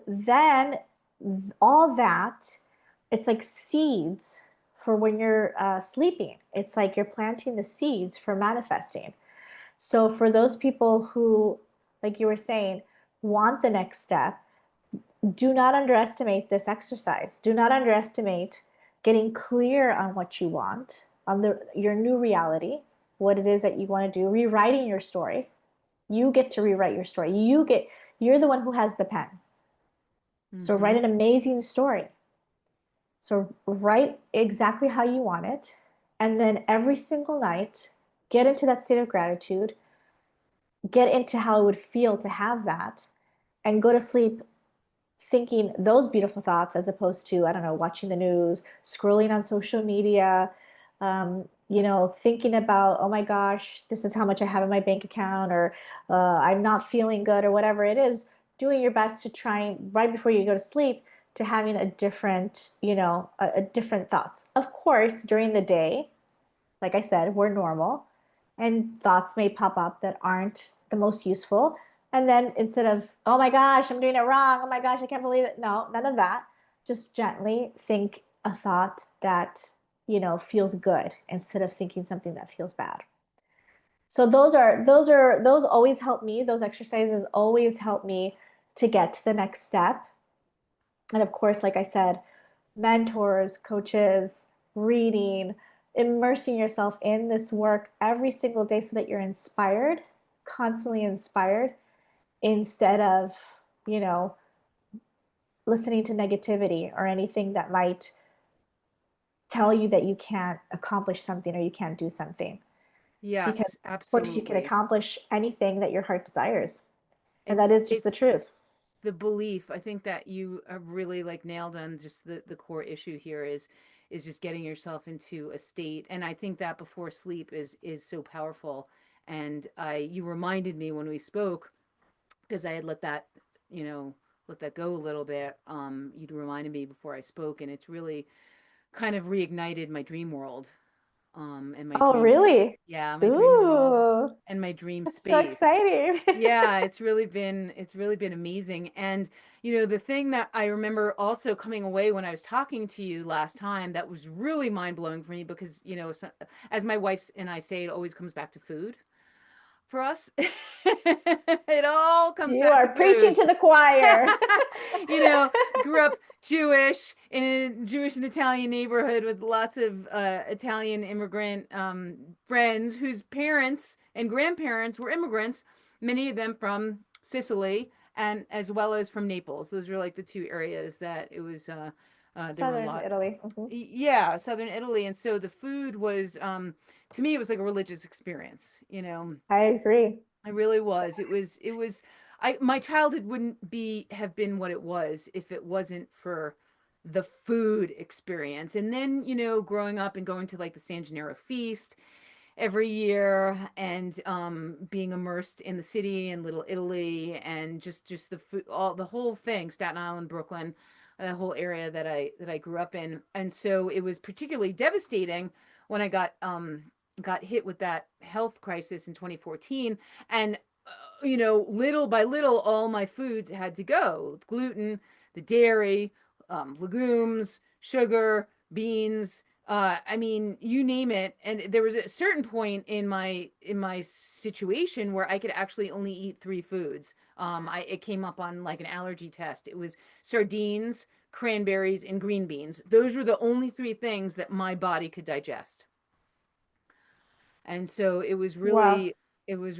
then all that, it's like seeds for when you're sleeping. It's like you're planting the seeds for manifesting. So for those people who, like you were saying, want the next step, do not underestimate this exercise. Do not underestimate getting clear on what you want, on your new reality, what it is that you want to do, rewriting your story. You get to rewrite your story. You're the one who has the pen. So write Mm-hmm. an amazing story. So write exactly how you want it. And then every single night, get into that state of gratitude, get into how it would feel to have that, and go to sleep thinking those beautiful thoughts as opposed to, I don't know, watching the news, scrolling on social media, thinking about, oh my gosh, this is how much I have in my bank account, or I'm not feeling good, or whatever it is. Doing your best to try and right before you go to sleep to having a different, a different thoughts. Of course, during the day, like I said, we're normal and thoughts may pop up that aren't the most useful. And then instead of, oh my gosh, I'm doing it wrong. Oh my gosh, I can't believe it. No, none of that. Just gently think a thought that, feels good instead of thinking something that feels bad. So those always help me. Those exercises always help me to get to the next step. And of course, like I said, mentors, coaches, reading, immersing yourself in this work every single day so that you're inspired, constantly inspired, instead of, you know, listening to negativity or anything that might tell you that you can't accomplish something or you can't do something. Yes, Because, of course, you can absolutely. accomplish anything that your heart desires. And that It's is just the it's truth. the belief. I think that you have really like nailed on just the core issue here is just getting yourself into a state. And I think that before sleep is so powerful. And I you reminded me when we spoke because I had let that, you know, let that go a little bit. You'd reminded me before I spoke, and it's really kind of reignited my dream world, and my Oh, dream, really? yeah, my dream world Ooh, and my dream that's so space. exciting. Yeah, it's really been amazing. And the thing that I remember also coming away when I was talking to you last time that was really mind-blowing for me, because, as my wife and I say, it always comes back to food for us. It all comes You back to are preaching food. to the choir. you know, Grew up Jewish in a Jewish and Italian neighborhood with lots of Italian immigrant friends whose parents and grandparents were immigrants, many of them from Sicily and as well as from Naples. Those are like the two areas that it was. There were a Southern lot. Italy. Mhm. Yeah, southern Italy, and so the food was, to me, it was like a religious experience. I agree. It really was. It was my childhood wouldn't be have been what it was if it wasn't for the food experience. And then, growing up and going to like the San Gennaro feast every year, and being immersed in the city and Little Italy, and just the food, all the whole thing, Staten Island, Brooklyn, the whole area that I grew up in. And so it was particularly devastating when I got hit with that health crisis in 2014. And little by little, all my foods had to go: gluten, the dairy, legumes, sugar, beans, I mean, you name it. And there was a certain point in my situation where I could actually only eat three foods. It came up on like an allergy test. It was sardines, cranberries, and green beans. Those were the only three things that my body could digest. And so Wow. it was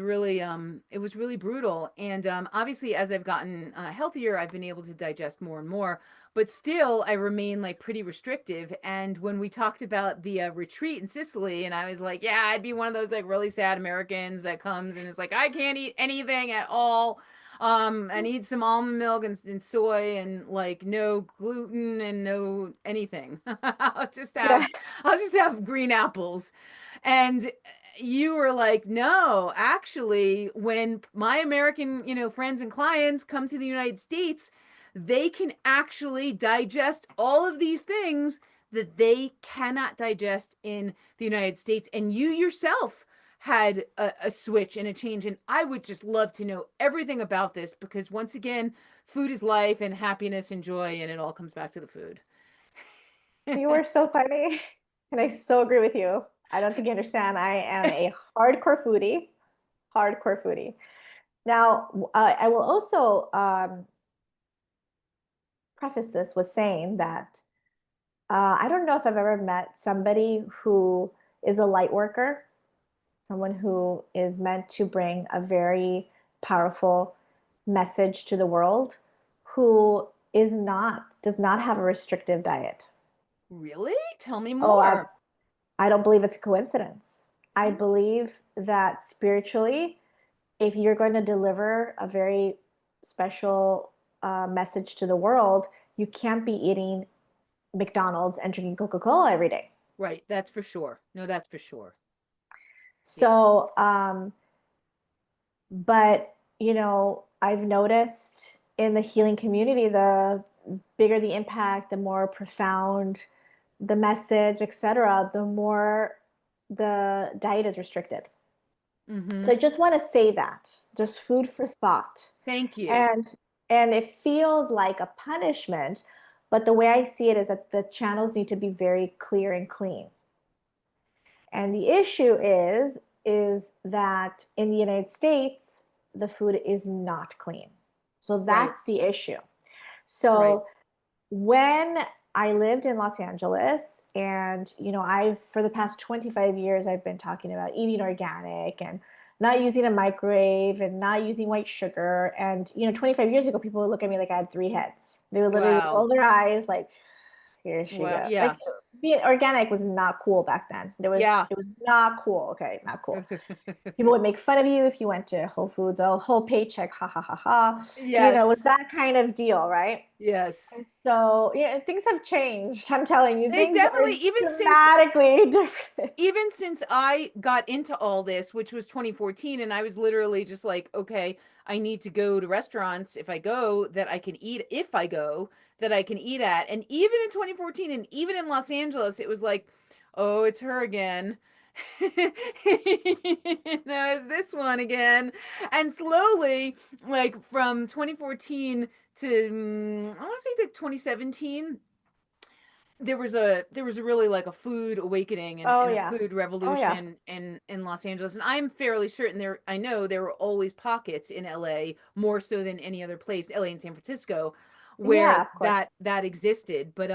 really brutal. And obviously, as I've gotten healthier, I've been able to digest more and more, but still I remain like pretty restrictive. And when we talked about the retreat in Sicily, and I was like, yeah, I'd be one of those like really sad Americans that comes and is like, I can't eat anything at all. I need some almond milk and soy, and like no gluten and no anything. Yeah. I'll just have green apples. And you were like, no, actually, when my American, friends and clients come to the United States, they can actually digest all of these things that they cannot digest in the United States. And you yourself had a switch and a change. And I would just love to know everything about this, because once again, food is life and happiness and joy, and it all comes back to the food. You are so funny. And I so agree with you. I don't think you understand. I am a hardcore foodie, hardcore foodie. Now, I will also preface this with saying that I don't know if I've ever met somebody who is a light worker, someone who is meant to bring a very powerful message to the world, who does not have a restrictive diet. Really? Tell me Oh, more. I don't believe it's a coincidence. I believe that spiritually, if you're going to deliver a very special message to the world, you can't be eating McDonald's and drinking Coca-Cola every day. Right, that's for sure. No, that's for sure. Yeah. So, but I've noticed in the healing community, the bigger the impact, the more profound the message, etc., the more the diet is restricted. So Mm-hmm. I just want to say that, just food for thought. Thank you. And and it feels like a punishment, but the way I see it is that the channels need to be very clear and clean. And the issue is that in the United States, the food is not clean. So Right, that's the issue. right. So when I lived in Los Angeles, and I've for the past 25 years I've been talking about eating organic and not using a microwave and not using white sugar. And 25 years ago, people would look at me like I had three heads. They would literally Wow. roll their eyes like, here she Wow. goes. Yeah. Like being organic was not cool back then. Yeah. It was not cool. Okay, not cool. People would make fun of you if you went to Whole Foods, a whole paycheck, ha ha ha ha. It was Yes. that kind of deal, right? Yes. And so, yeah, things have changed. I'm telling you, They things are definitely, dramatically different. even since I got into all this, which was 2014, and I was literally just like, okay, I need to go to restaurants if I go that I can eat if I go, that I can eat at. And even in 2014 and even in Los Angeles, it was like, oh, it's her again. No, it's this one again. And slowly, like from 2014 to I want to say like 2017, there was a really like a food awakening Oh and a yeah. food Oh yeah. revolution in Los Angeles. And I'm fairly certain I know there were always pockets in LA, more so than any other place, LA and San Francisco, Yeah, where of course. that existed. But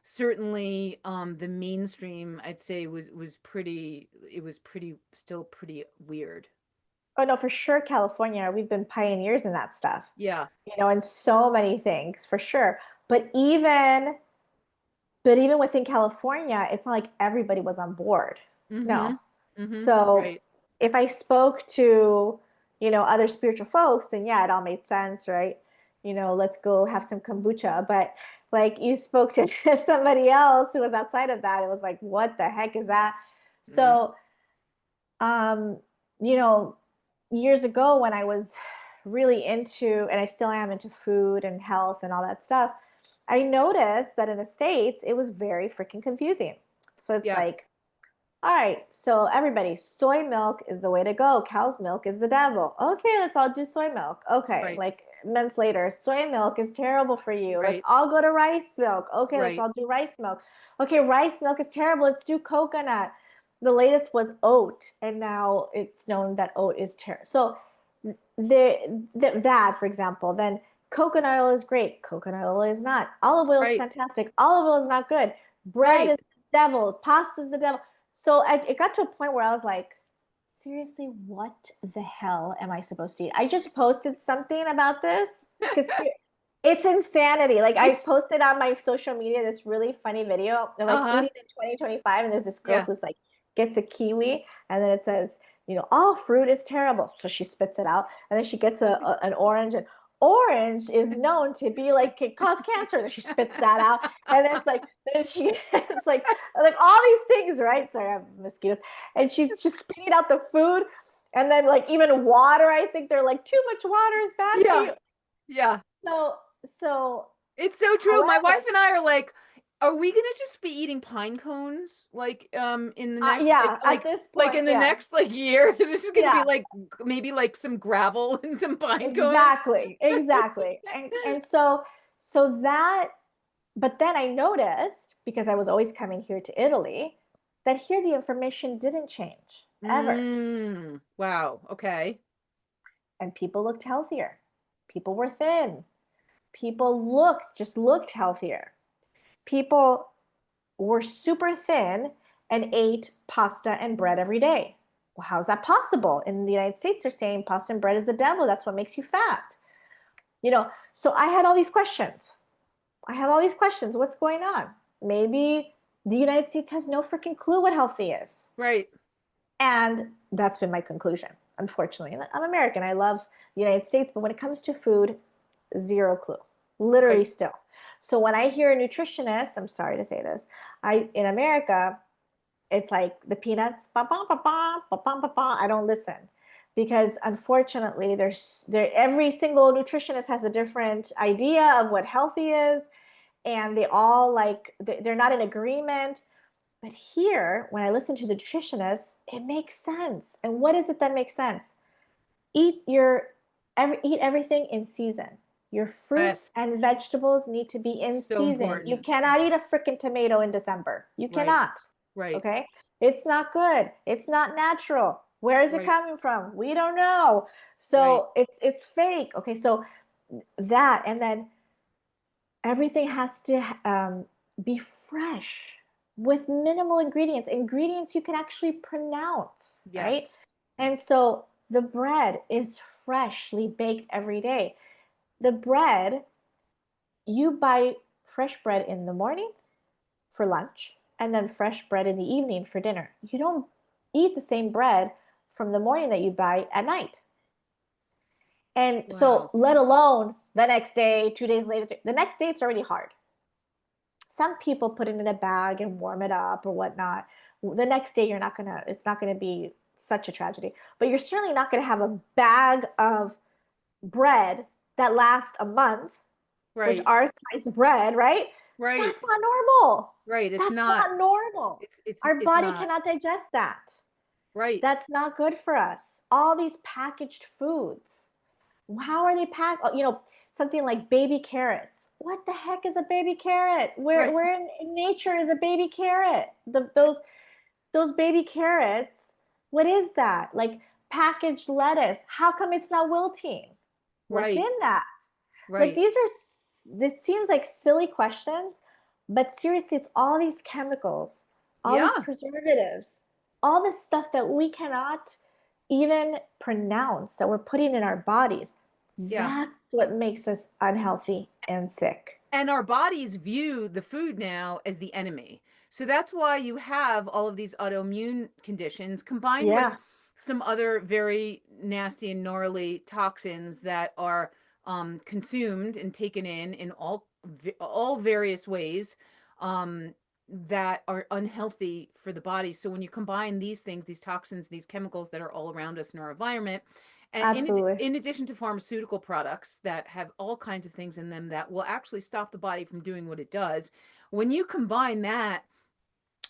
certainly the mainstream, I'd say, was pretty, it was pretty, still pretty weird. Oh no, for sure, California, we've been pioneers in that stuff, Yeah. in so many things, for sure. But even but even within California, it's not like everybody was on board. Mm-hmm. No. Mm-hmm. So Right. if I spoke to, other spiritual folks, then yeah, it all made sense, right? Let's go have some kombucha. But like you spoke to somebody else who was outside of that, it was like, what the heck is that? Mm. So, um, you know, years ago when I was really into, and I still am into food and health and all that stuff, I noticed that in the States, it was very freaking confusing. So it's Yeah. like, all right, so everybody, soy milk is the way to go. Cow's milk is the devil. Okay, let's all do soy milk. Okay, Right. like months later, soy milk is terrible for you. Let's Right. all go to rice milk. Okay, let's Right. all do rice milk. Okay, rice milk is terrible. Let's do coconut. The latest was oat, and now it's known that oat is terrible. So that, for example, then coconut oil is great. Coconut oil is not. Olive oil is Right. fantastic. Olive oil is not good. Bread Right. is the devil. Pasta is the devil. So it got to a point where I was like, seriously, what the hell am I supposed to eat? I just posted something about this because it's insanity. Like I It's posted on my social media this really funny video of like uh-huh. eating in 2025, and there's this girl Yeah. who's like gets a kiwi, and then it says, all fruit is terrible. So she spits it out, and then she gets an orange, and orange is known to be like it cause cancer. And she spits that out, and then it's like then she it's like all these things, right? Sorry, I have mosquitoes, and she's just spitting out the food, and then like even water. I think they're like too much water is bad for Yeah. you. Yeah. So so, It's so true. My wife however, and I are like, are we gonna just be eating pine cones like in the next yeah, at this like point, in the yeah, next like year? This is gonna be yeah, like maybe like some gravel and some pine cones. exactly, exactly, and so that. But then I noticed, because I was always coming here to Italy, that here the information didn't change ever. Mm. Wow. Okay. And people looked healthier. People were thin. People just looked healthier. People were super thin and ate pasta and bread every day. Well, how's that possible? In the United States, they're saying pasta and bread is the devil. That's what makes you fat. So I had all these questions. I have all these questions. What's going on? Maybe the United States has no freaking clue what healthy is. Right. And that's been my conclusion, unfortunately. I'm American. I love the United States, but when it comes to food, zero clue. Literally Right. still. So when I hear a nutritionist, I'm sorry to say this, in America, it's like the peanuts, ba ba ba ba ba ba ba ba. I don't listen because unfortunately, every single nutritionist has a different idea of what healthy is, and they all like they're not in agreement. But here, when I listen to the nutritionist, it makes sense. And what is it that makes sense? Eat eat everything in season. Your fruits Yes. and vegetables need to be in So season. You important. cannot eat a freaking tomato in December. You Right. cannot. Right. Okay? It's not good. It's not natural. Where is it Right. coming from? We don't know. Right. So it's fake. Okay, so that, and then everything has to be fresh with minimal ingredients you can actually pronounce, right? Yes. And so the bread is freshly baked every day. The bread, you buy fresh bread in the morning for lunch and then fresh bread in the evening for dinner. You don't eat the same bread from the morning that you buy at night. And so, Wow. let alone the next day, 2 days later, the next day it's already hard. Some people put it in a bag and warm it up or whatnot. The next day, it's not gonna be such a tragedy. But you're certainly not gonna have a bag of bread that lasts a month which Right. are sliced bread, right? Right. That's not normal. Right. It's That's not. not normal. Our It's body not. cannot digest that. Right. That's not good for us. All these packaged foods. How are they packed? You know, something like baby carrots. What the heck is a baby carrot? Right. Where in nature is a baby carrot? Those baby carrots. What is that? Like packaged lettuce. How come it's not wilting? What's Right. in that? Like Right. these are, it seems like silly questions, but seriously, it's all these chemicals, all these Yeah. preservatives, all this stuff that we cannot even pronounce that we're putting in our bodies. Yeah. That's what makes us unhealthy and sick. And our bodies view the food now as the enemy. So that's why you have all of these autoimmune conditions combined with Yeah, some other very nasty and gnarly toxins that are consumed and taken in all various ways, that are unhealthy for the body. So when you combine these things, these toxins, these chemicals that are all around us in our environment, and absolutely. in addition to pharmaceutical products that have all kinds of things in them that will actually stop the body from doing what it does, when you combine that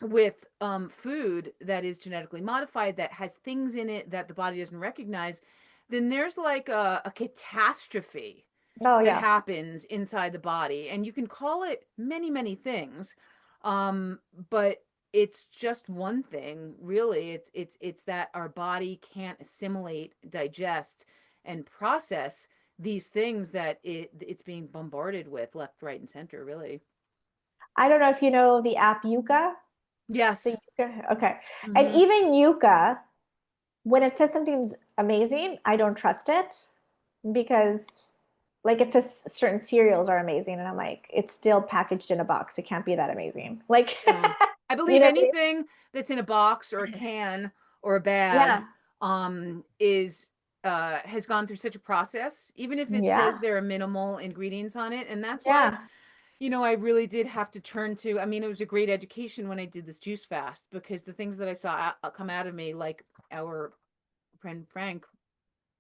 with food that is genetically modified, that has things in it that the body doesn't recognize, then there's like a catastrophe Oh, that yeah. happens inside the body. And you can call it many, many things. Um, but it's just one thing, really. It's that our body can't assimilate, digest, and process these things that it's being bombarded with left, right, and center, really. I don't know if you know the app Yuka. Yes. The Yuka, okay. And Mm-hmm. even Yuka, when it says something's amazing, I don't trust it because like it says certain cereals are amazing and I'm like it's still packaged in a box. It can't be that amazing. Like Yeah. I you believe know what I anything that's in a box or a can or a mean? bag Yeah. is has gone through such a process, even if it says Yeah. there are minimal ingredients on it. And that's why, Yeah. I really did have to turn to, I mean, it was a great education when I did this juice fast, because the things that I saw come out of me, like our friend Frank,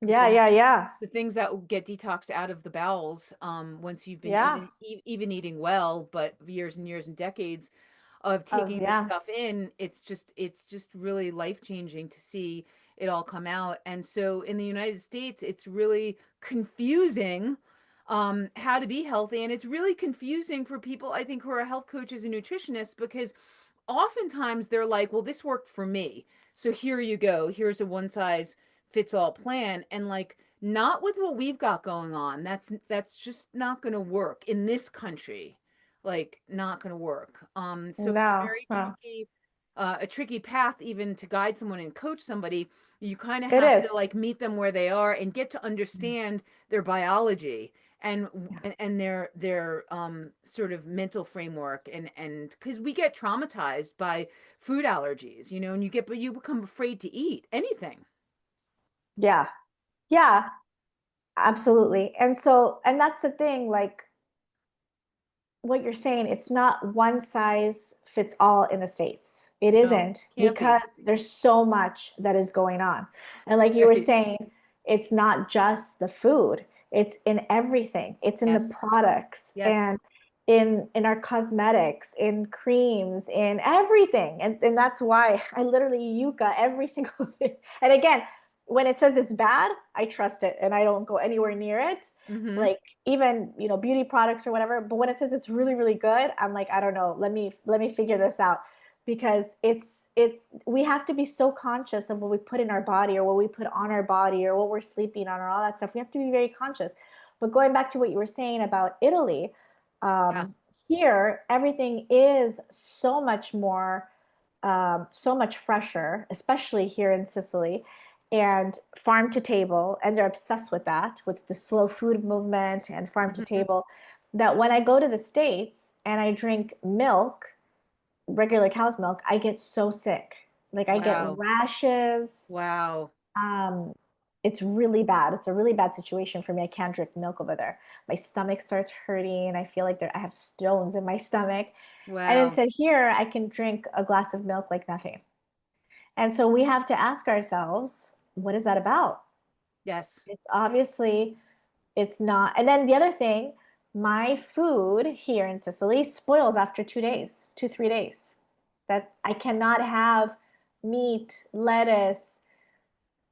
Yeah, the yeah, yeah. the things that get detoxed out of the bowels, once you've been Yeah. even eating well, but years and years and decades of Of taking this yeah. stuff in, it's just really life changing to see it all come out. And so in the United States, it's really confusing how to be healthy, and it's really confusing for people, I think, who are health coaches and nutritionists, because oftentimes they're like, well, this worked for me, so here you go, here's a one size fits all plan. And like, not with what we've got going on. That's just not going to work in this country. Like, not going to work. So it's a No, very no. tricky path even to guide someone and coach somebody. You kind of It have to is. like meet them where they are and get to understand their biology, and Yeah. their sort of mental framework, and because we get traumatized by food allergies, and you become afraid to eat anything. Yeah. Yeah, absolutely. And so, and that's the thing, like what you're saying, it's not one size fits all in the States. It No, isn't can't be. because there's so much that is going on. And like you were Right. saying, it's not just the food, it's in everything. It's in the Yes. products Yes. and in our cosmetics, in creams, in everything. And that's why I literally Yuka every single thing. And again, when it says it's bad, I trust it and I don't go anywhere near it. Mm-hmm. Like even beauty products or whatever, but when it says it's really really good, I'm like I don't know, let me figure this out because we have to be so conscious of what we put in our body or what we put on our body or what we're sleeping on or all that stuff. We have to be very conscious. But going back to what you were saying about Italy, Yeah. um, here everything is so much more so much fresher, especially here in Sicily, and farm to table. And they're obsessed with that, with the slow food movement and farm to Mm-hmm. table. That when I go to the States and I drink milk, regular cow's milk, I get so sick. Like I get Wow. rashes. Wow. Um, it's really bad. It's a really bad situation for me. I can't drink milk over there. My stomach starts hurting. I feel like I have stones in my stomach. And Wow. instead here, I can drink a glass of milk like nothing. And so we have to ask ourselves, what is that about? Yes. It's obviously it's not. And then the other thing, my food here in Sicily spoils after 2 days, 3 days. That I cannot have meat, lettuce,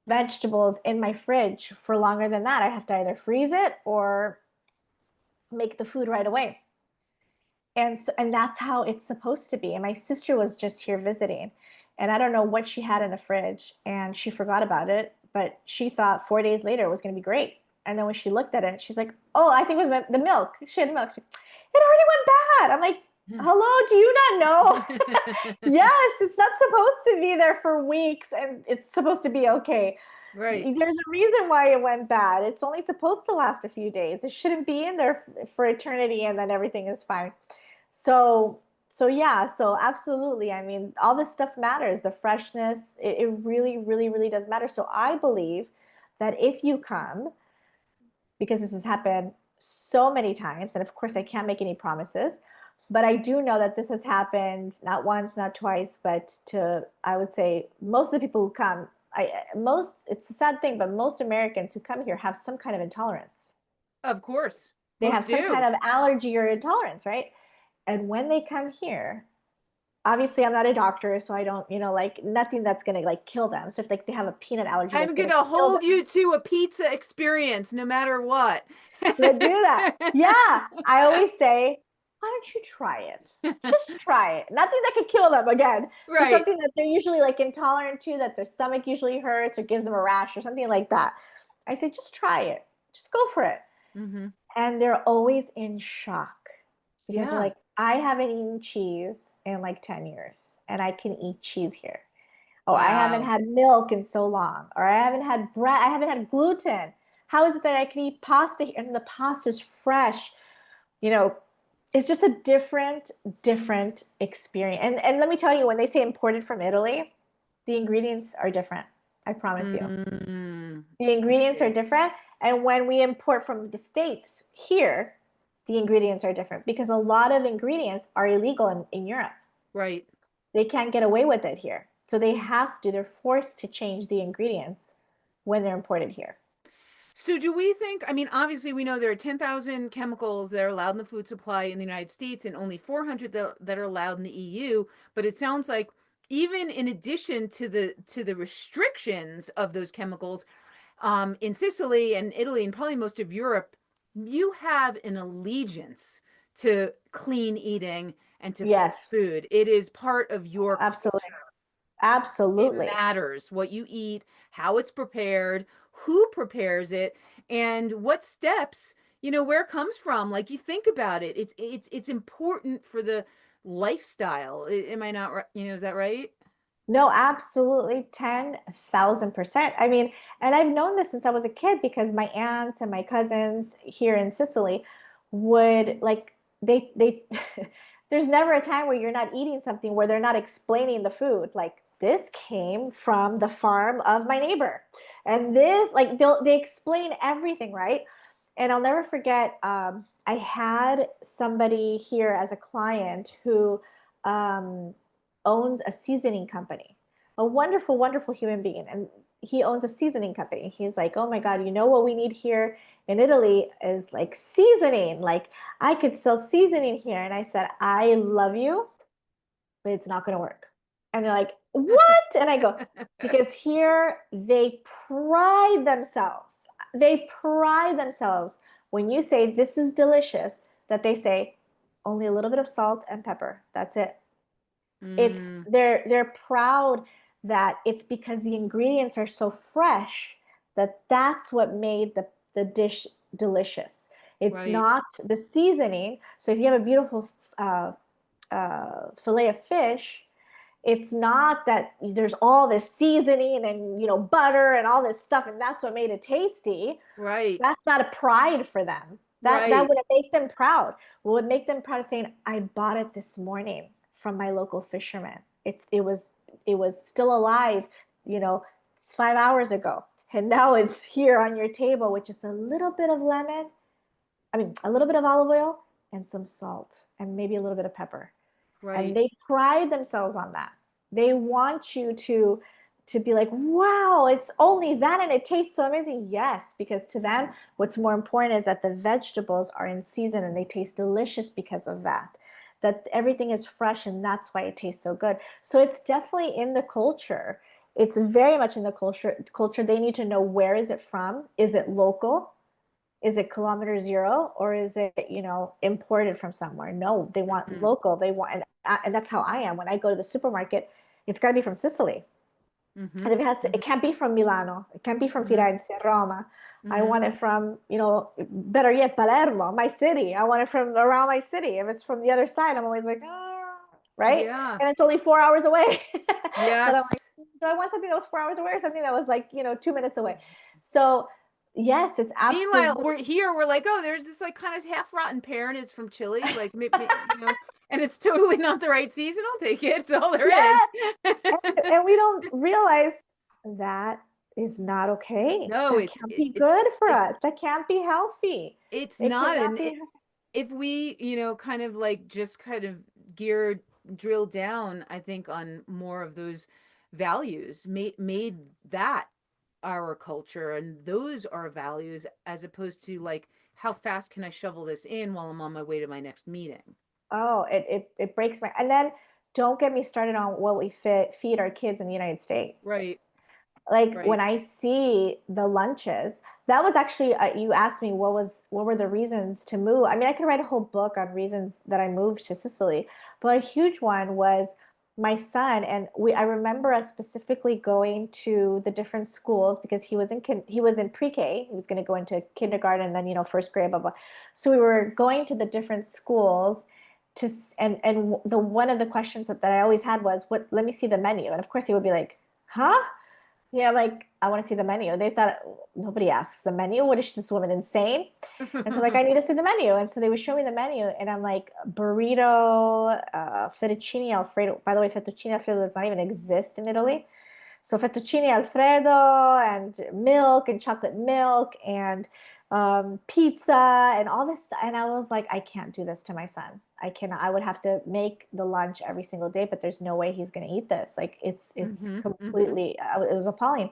vegetables in my fridge for longer than that. I have to either freeze it or make the food right away. And that's how it's supposed to be. And my sister was just here visiting, and I don't know what she had in the fridge, and she forgot about it, but she thought 4 days later it was going to be great. And then when she looked at it, she's like, "Oh, I think it was the milk. She had milk. It already went bad." I'm like, "Hello, do you not know?" Yes, it's not supposed to be there for weeks, and it's supposed to be okay. Right. There's a reason why it went bad. It's only supposed to last a few days. It shouldn't be in there for eternity, and then everything is fine. So, so yeah, so absolutely. I mean, all this stuff matters. The freshness, it really, really, really does matter. So I believe that if you come, because this has happened so many times, and of course I can't make any promises, but I do know that this has happened not once, not twice, but to, I would say, most of the people who come, it's a sad thing, but most Americans who come here have some kind of intolerance. Of course. They have Most some kind do. of allergy or intolerance, right? And when they come here, obviously I'm not a doctor, so I don't, like nothing that's gonna like kill them. So if like they have a peanut allergy that's I'm gonna gonna kill hold them, you to a pizza experience no matter what. they do that. Yeah. I always say, why don't you try it? Just try it. Nothing that could kill them again. Just Right. something that they're usually like intolerant to, that their stomach usually hurts or gives them a rash or something like that. I say, just try it. Just go for it. Mm-hmm. And they're always in shock because they're Yeah. like, I haven't eaten cheese in like 10 years and I can eat cheese here. Oh, I haven't Wow. had milk in so long, or I haven't had bread, I haven't had gluten. How is it that I can eat pasta here and the pasta's fresh? You know, it's just a different experience. And let me tell you, when they say imported from Italy, the ingredients are different. I promise you. Mm, The I ingredients are see. different. And when we import from the States here, the ingredients are different because a lot of ingredients are illegal in Europe. Right. They can't get away with it here. So they're forced to change the ingredients when they're imported here. So do we think, I mean, obviously we know there are 10,000 chemicals that are allowed in the food supply in the United States and only 400 that are allowed in the EU, but it sounds like even in addition to the restrictions of those chemicals, in Sicily and Italy and probably most of Europe, you have an allegiance to clean eating and to fresh Yes, food. It is part of your absolutely. culture. It Absolutely. matters what you eat, how it's prepared, who prepares it, and what steps, where it comes from. Like you think about it. It's important for the lifestyle. Am I not right? Is that right? No, absolutely 10,000%. I mean, and I've known this since I was a kid because my aunts and my cousins here in Sicily would like they there's never a time where you're not eating something where they're not explaining the food. Like this came from the farm of my neighbor. And this like they explain everything, right? And I'll never forget I had somebody here as a client who um owns a seasoning company, a wonderful, wonderful human being. And he owns a seasoning company. He's like, oh my God, you know what we need here in Italy is like seasoning. Like I could sell seasoning here. And I said, I love you, but it's not going to work. And they're like, what? And I go, because here they pride themselves. They pride themselves when you say this is delicious, that they say only a little bit of salt and pepper. That's it. It's Mm, they're proud that it's because the ingredients are so fresh that that's what made the dish delicious. It's right, not the seasoning. So if you have a beautiful fillet of fish, it's not that there's all this seasoning and butter and all this stuff, and that's what made it tasty. right, That's not a pride for them. That right, wouldn't make them proud. What would make them proud is saying, I bought it this morning from my local fisherman. It was still alive, 5 hours ago. And now it's here on your table with just a little bit of lemon, I mean a little bit of olive oil and some salt and maybe a little bit of pepper. And right. they pride themselves on that. They want you to be like, wow, it's only that and it tastes so amazing. Yes, because to them, what's more important is that the vegetables are in season and they taste delicious because of that. That everything is fresh and that's why it tastes so good. So it's definitely in the culture. It's very much in the culture. They need to know, where is it from? Is it local? Is it kilometer zero, or is it, imported from somewhere? No, they want Mm-hmm. local. They want, and that's how I am. When I go to the supermarket, it's got to be from Sicily. Mm-hmm. And if it Mm-hmm. can't be from Milano. It can't be from Mm-hmm. Firenze, Roma. I Mm-hmm. want it from, better yet, Palermo, my city. I want it from around my city. If it's from the other side, I'm always like, right? Yeah. And it's only 4 hours away. But I'm like, Yes. do I want something that was 4 hours away or something that was like, 2 minutes away? So yes, it's Meanwhile, absolutely. we're like, oh, there's this like kind of half rotten pear, and it's from Chile, like and it's totally not the right season. I'll take it. It's all there Yeah. is. And we don't realize that is not okay. No, That can't be good for us. That can't be healthy. it's It not. cannot And be. if we, kind of like just kind of gear drill down, I think on more of those values, made that our culture, and those are values, as opposed to like how fast can I shovel this in while I'm on my way to my next meeting. Oh, it breaks my. And then don't get me started on what we feed our kids in the United States. Right, Like when right. I see the lunches, that was actually, you asked me what were the reasons to move. I mean, I could write a whole book on reasons that I moved to Sicily, but a huge one was my son. And I remember us specifically going to the different schools because he was in pre-K. He was going to go into kindergarten and then, first grade, blah blah. So we were going to the different schools to and the one of the questions that I always had was, what, let me see the menu. And of course he would be like, huh? Yeah, like, I want to see the menu. They thought, nobody asks the menu. What is this woman, insane? And so I'm like, I need to see the menu. And so they would show me the menu, and I'm like, burrito, fettuccine alfredo. By the way, fettuccine alfredo does not even exist in Italy. So fettuccine alfredo and milk and chocolate milk and pizza and all this. And I was like, I can't do this to my son. I cannot. I would have to make the lunch every single day, but there's no way he's going to eat this. Like it's Hmm. Hmm. completely. It was appalling.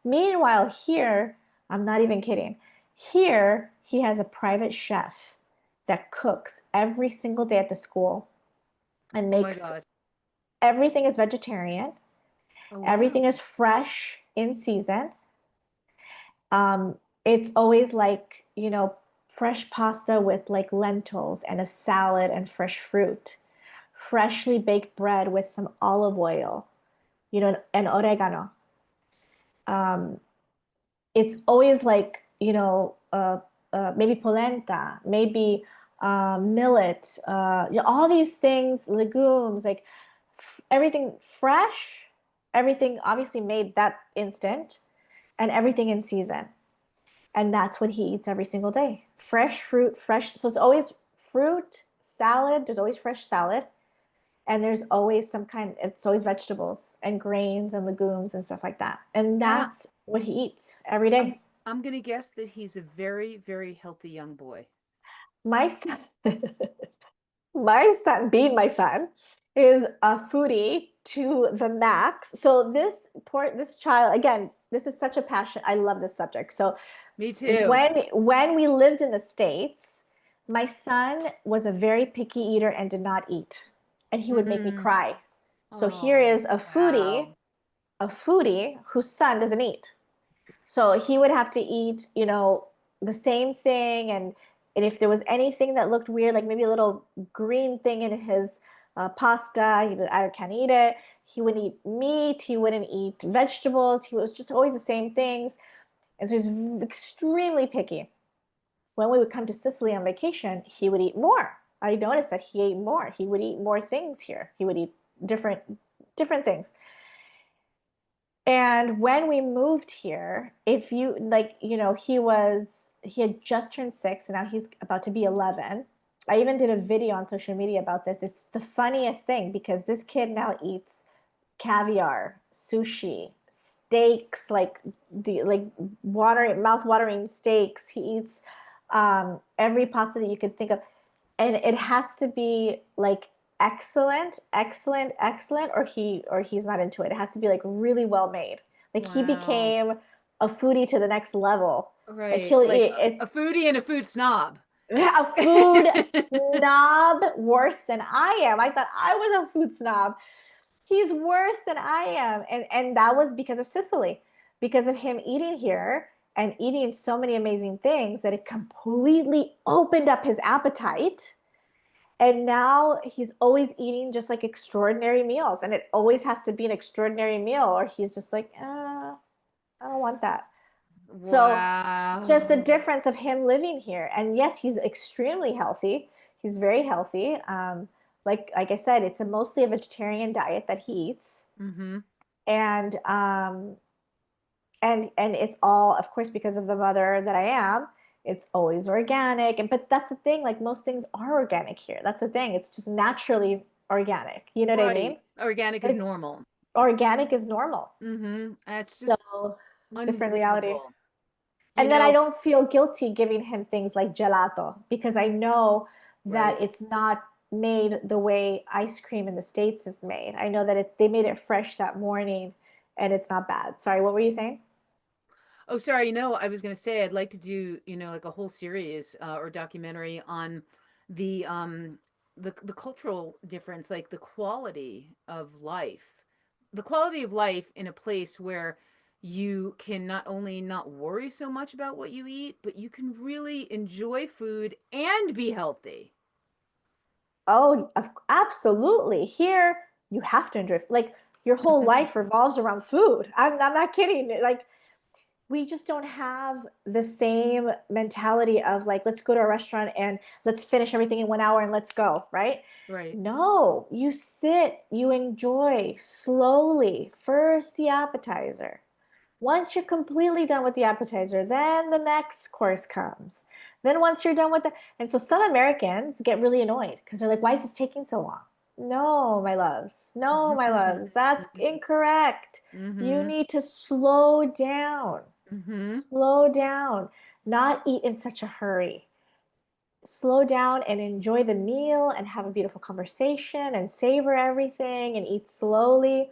Meanwhile, here, I'm not even kidding. Here, he has a private chef that cooks every single day at the school and Oh my makes God. everything is vegetarian. Oh Everything wow. is fresh in season. Um, it's always like, fresh pasta with like lentils and a salad and fresh fruit, freshly baked bread with some olive oil, and oregano. Um, it's always like, maybe polenta, maybe millet, all these things, legumes, like everything fresh, everything obviously made that instant, and everything in season. And that's what he eats every single day. Fresh fruit, fresh. So it's always fruit, salad. There's always fresh salad. And there's always it's always vegetables and grains and legumes and stuff like that. And And that's what he eats every I'm day. I'm gonna guess that he's a very, very healthy young boy. My son, my son, being my son, is a foodie to the max. So this child, again, this is such a passion. I love this subject. So Me too. when we lived in the States, my son was a very picky eater and did not eat, and he would make me Hmm. cry. So here Oh is wow. a foodie whose son doesn't eat. So he would have to eat, the same thing, and if there was anything that looked weird, like maybe a little green thing in his pasta, he would either can't eat it. He would eat meat. He wouldn't eat vegetables. He was just always the same things, and so he's extremely picky. When we would come to Sicily on vacation, he would eat more. I noticed that he ate more. He would eat more things here. He would eat different things. And when we moved here, if you like, he had just turned 6 and now he's about to be 11. I even did a video on social media about this. It's the funniest thing because this kid now eats caviar, sushi, steaks, like mouth watering steaks. He eats every pasta that you could think of, and it has to be like excellent, excellent, excellent, or he's not into it. It has to be like really well made. Like he Wow. became a foodie to the next level. Like Right. he'll Like eat it. a foodie and a food snob. A food snob worse than I am. I thought I was a food snob. He's worse than I am. And that was because of Sicily, because of him eating here and eating so many amazing things that it completely opened up his appetite. And now he's always eating just like extraordinary meals. And it always has to be an extraordinary meal, or he's just like, I don't want that. So just the Wow. difference of him living here. And yes, he's extremely healthy. He's very healthy. Like I said, it's mostly a vegetarian diet that he eats. Mm-hmm. And and it's all, of course, because of the mother that I am, it's always organic. And but that's the thing, like most things are organic here. That's the thing. It's just naturally organic. You know what I mean? Right. Organic is It's normal. organic is normal. Mm-hmm. That's just So different reality. unbelievable. You And then I know, don't feel guilty giving him things like gelato because I know right. that it's not made the way ice cream in the States is made. I know that they made it fresh that morning and it's not bad. Sorry, what were you saying? Oh, sorry. I was going to say I'd like to do, like a whole series or documentary on the the cultural difference, like the quality of life. The quality of life in a place where you can not only not worry so much about what you eat, but you can really enjoy food and be healthy. Oh, absolutely. Here, you have to enjoy, like, your whole life revolves around food. I'm not kidding. Like, we just don't have the same mentality of like, let's go to a restaurant and let's finish everything in 1 hour and let's go, right? Right. No, you sit, you enjoy slowly. First, the appetizer. Once you're completely done with the appetizer, then the next course comes. Then once you're done with the, and so some Americans get really annoyed because they're like, why is this taking so long? No, my loves. No, my loves. That's incorrect. You Mm-hmm. need to slow down. Mm-hmm. Slow down. Not eat in such a hurry. Slow down and enjoy the meal and have a beautiful conversation and savor everything and eat slowly.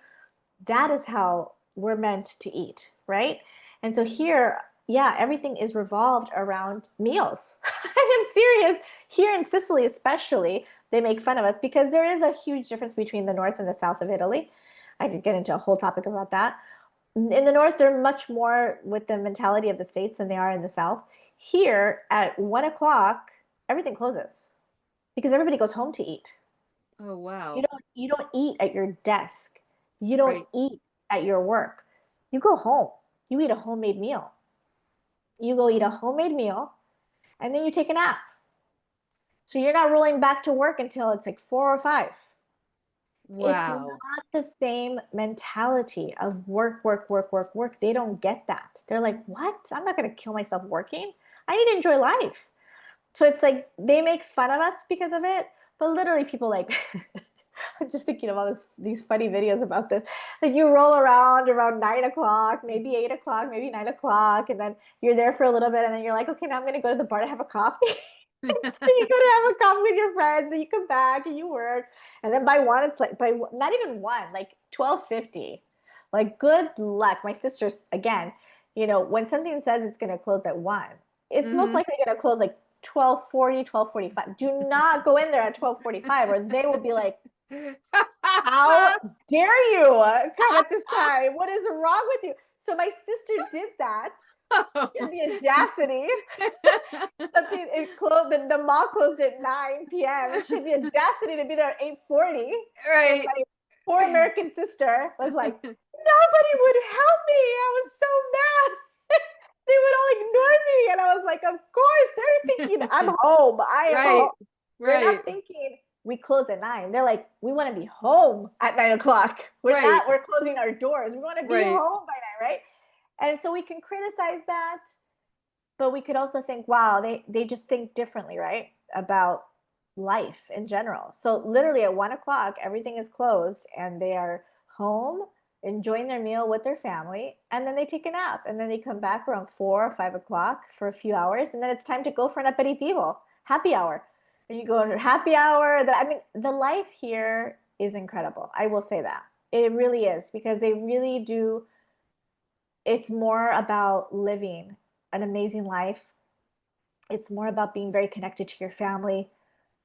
That is how we're meant to eat, right? And so here, yeah, everything is revolved around meals. I am serious. Here in Sicily, especially, they make fun of us because there is a huge difference between the north and the south of Italy. I could get into a whole topic about that. In the north, they're much more with the mentality of the states than they are in the south. Here at 1 o'clock, everything closes because everybody goes home to eat. Oh, You wow. don't eat at your desk. You don't Right. eat at your work. You go home. You eat a homemade meal. You go eat a homemade meal and then you take a nap. So you're not rolling back to work until it's like 4 or 5. It's not Wow. the same mentality of work, work, work, work, work. They don't get that. They're like, what? I'm not going to kill myself working. I need to enjoy life. So it's like they make fun of us because of it, but literally people like I'm just thinking of all these funny videos about this. Like you roll around 9 o'clock, maybe 8 o'clock, maybe 9 o'clock, and then you're there for a little bit, and then you're like, okay, now I'm gonna go to the bar to have a coffee. So you go to have a coffee with your friends, and you come back and you work, and then by one, it's like by not even one, like 12:50. Like good luck. My sister's again, when something says it's gonna close at 1, it's most Mm-hmm. likely gonna close like 12:40, 12:45. Do not go in there at 12:45, or they will be like, how dare you come at this time? What is wrong with you? So my sister did that. She had the audacity. Something it closed. The mall closed at 9 p.m. and she had the audacity to be there at 8:40. And Right. my poor American sister was like, nobody would help me. I was so mad. They would all ignore me. And I was like, of course, they're thinking I'm home. I am home. Right. They're Right. not thinking we close at 9. They're like, we want to be home at 9 o'clock. Right. We're closing our doors. We want to be Right. home by 9, right? And so we can criticize that, but we could also think, wow, they just think differently, right? About life in general. So literally at 1 o'clock, everything is closed and they are home enjoying their meal with their family, and then they take a nap, and then they come back around 4 or 5 o'clock for a few hours, and then it's time to go for an aperitivo, happy hour. and you go to happy hour. That I mean, the life here is incredible. I will say that. It really is because they really do. It's more about living an amazing life. It's more about being very connected to your family,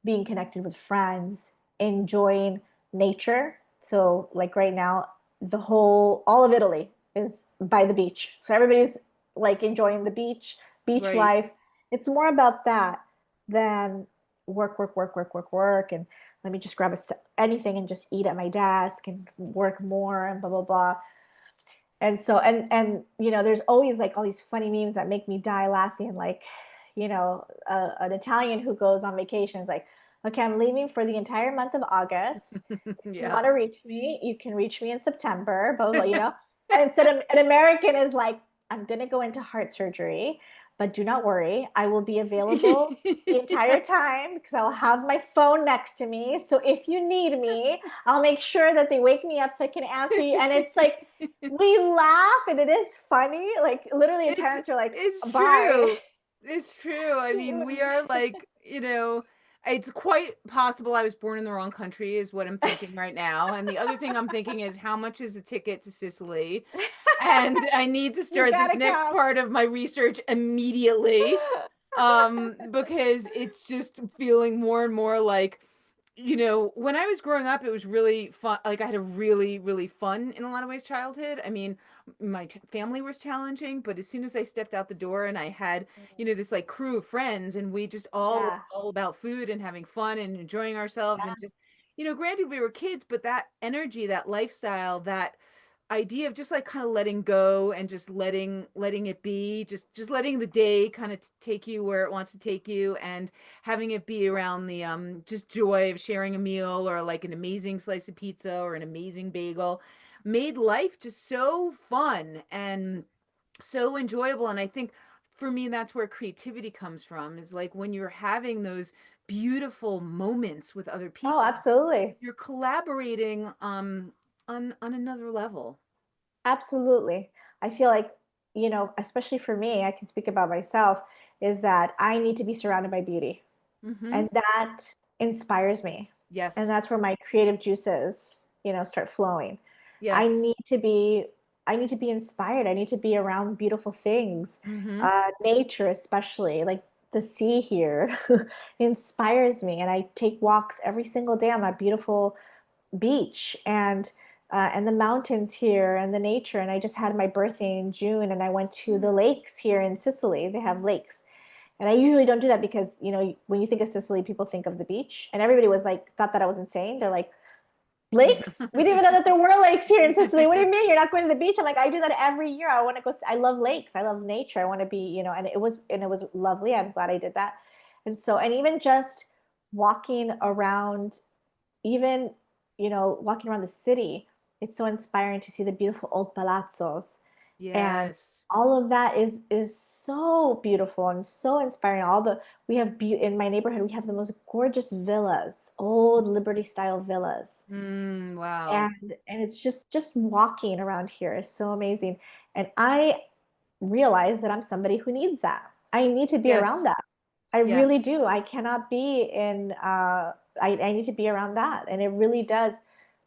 being connected with friends, enjoying nature. So, like right now, all of Italy is by the beach. So everybody's like enjoying the beach Right. life. It's more about that than work, work, work, work, work, work, and let me just grab anything and just eat at my desk and work more and blah blah blah. And so there's always like all these funny memes that make me die laughing, like an Italian who goes on vacation is like, okay, I'm leaving for the entire month of August. If you Yeah. want to reach me, you can reach me in September, blah blah, and instead of an American is like, I'm gonna go into heart surgery, but do not worry, I will be available the entire Yes. time because I'll have my phone next to me, so if you need me, I'll make sure that they wake me up so I can answer you. And it's like we laugh and it is funny. Like literally It's Italians are like, it's bye. true. It's true. I mean, we are like, it's quite possible I was born in the wrong country is what I'm thinking right now. And the other thing I'm thinking is how much is a ticket to Sicily? And I need to You start this gotta next come. part of my research immediately. Because it's just feeling more and more like, when I was growing up, it was really fun. Like I had a really, really fun in a lot of ways childhood. I mean, my family was challenging, but as soon as I stepped out the door and I had, this like crew of friends, and we just all were Yeah. all about food and having fun and enjoying ourselves, and just, granted we were kids, but that energy, that lifestyle, that idea of just like kind of letting go and just letting it be, just letting the day kind of take you where it wants to take you, and having it be around the just joy of sharing a meal or like an amazing slice of pizza or an amazing bagel made life just so fun and so enjoyable. And I think for me that's where creativity comes from, is like when you're having those beautiful moments with other Oh, people, absolutely. you're collaborating on another level. Absolutely. I feel like, especially for me, I can speak about myself, is that I need to be surrounded by beauty. Mm-hmm. And that inspires me. And Yes. that's where my creative juices, start flowing. I Yes. need to be I need to be inspired. I need to be around beautiful things. Mm-hmm. Nature especially, like the sea here inspires me. And I take walks every single day on that beautiful beach and the mountains here and the nature. And I just had my birthday in June and I went to the lakes here in Sicily. They have lakes. And I usually don't do that because, when you think of Sicily, people think of the beach. And everybody was like, thought that I was insane. They're like, lakes? We didn't even know that there were lakes here in Sicily. What do you mean you're not going to the beach? I'm like, I do that every year. I want to go. I love lakes. I love nature. I want to be, and it was lovely. I'm glad I did that. And even just walking around, even, walking around the city, it's so inspiring to see the beautiful old palazzos and Yes. all of that is so beautiful and so inspiring. We have in my neighborhood, we have the most gorgeous villas, old Liberty style villas. Wow. And it's just walking around here is so amazing. And I realize that I'm somebody who needs that. I need to be around Yes. that. I really Yes. do. I cannot be in I need to be around that. And it really does.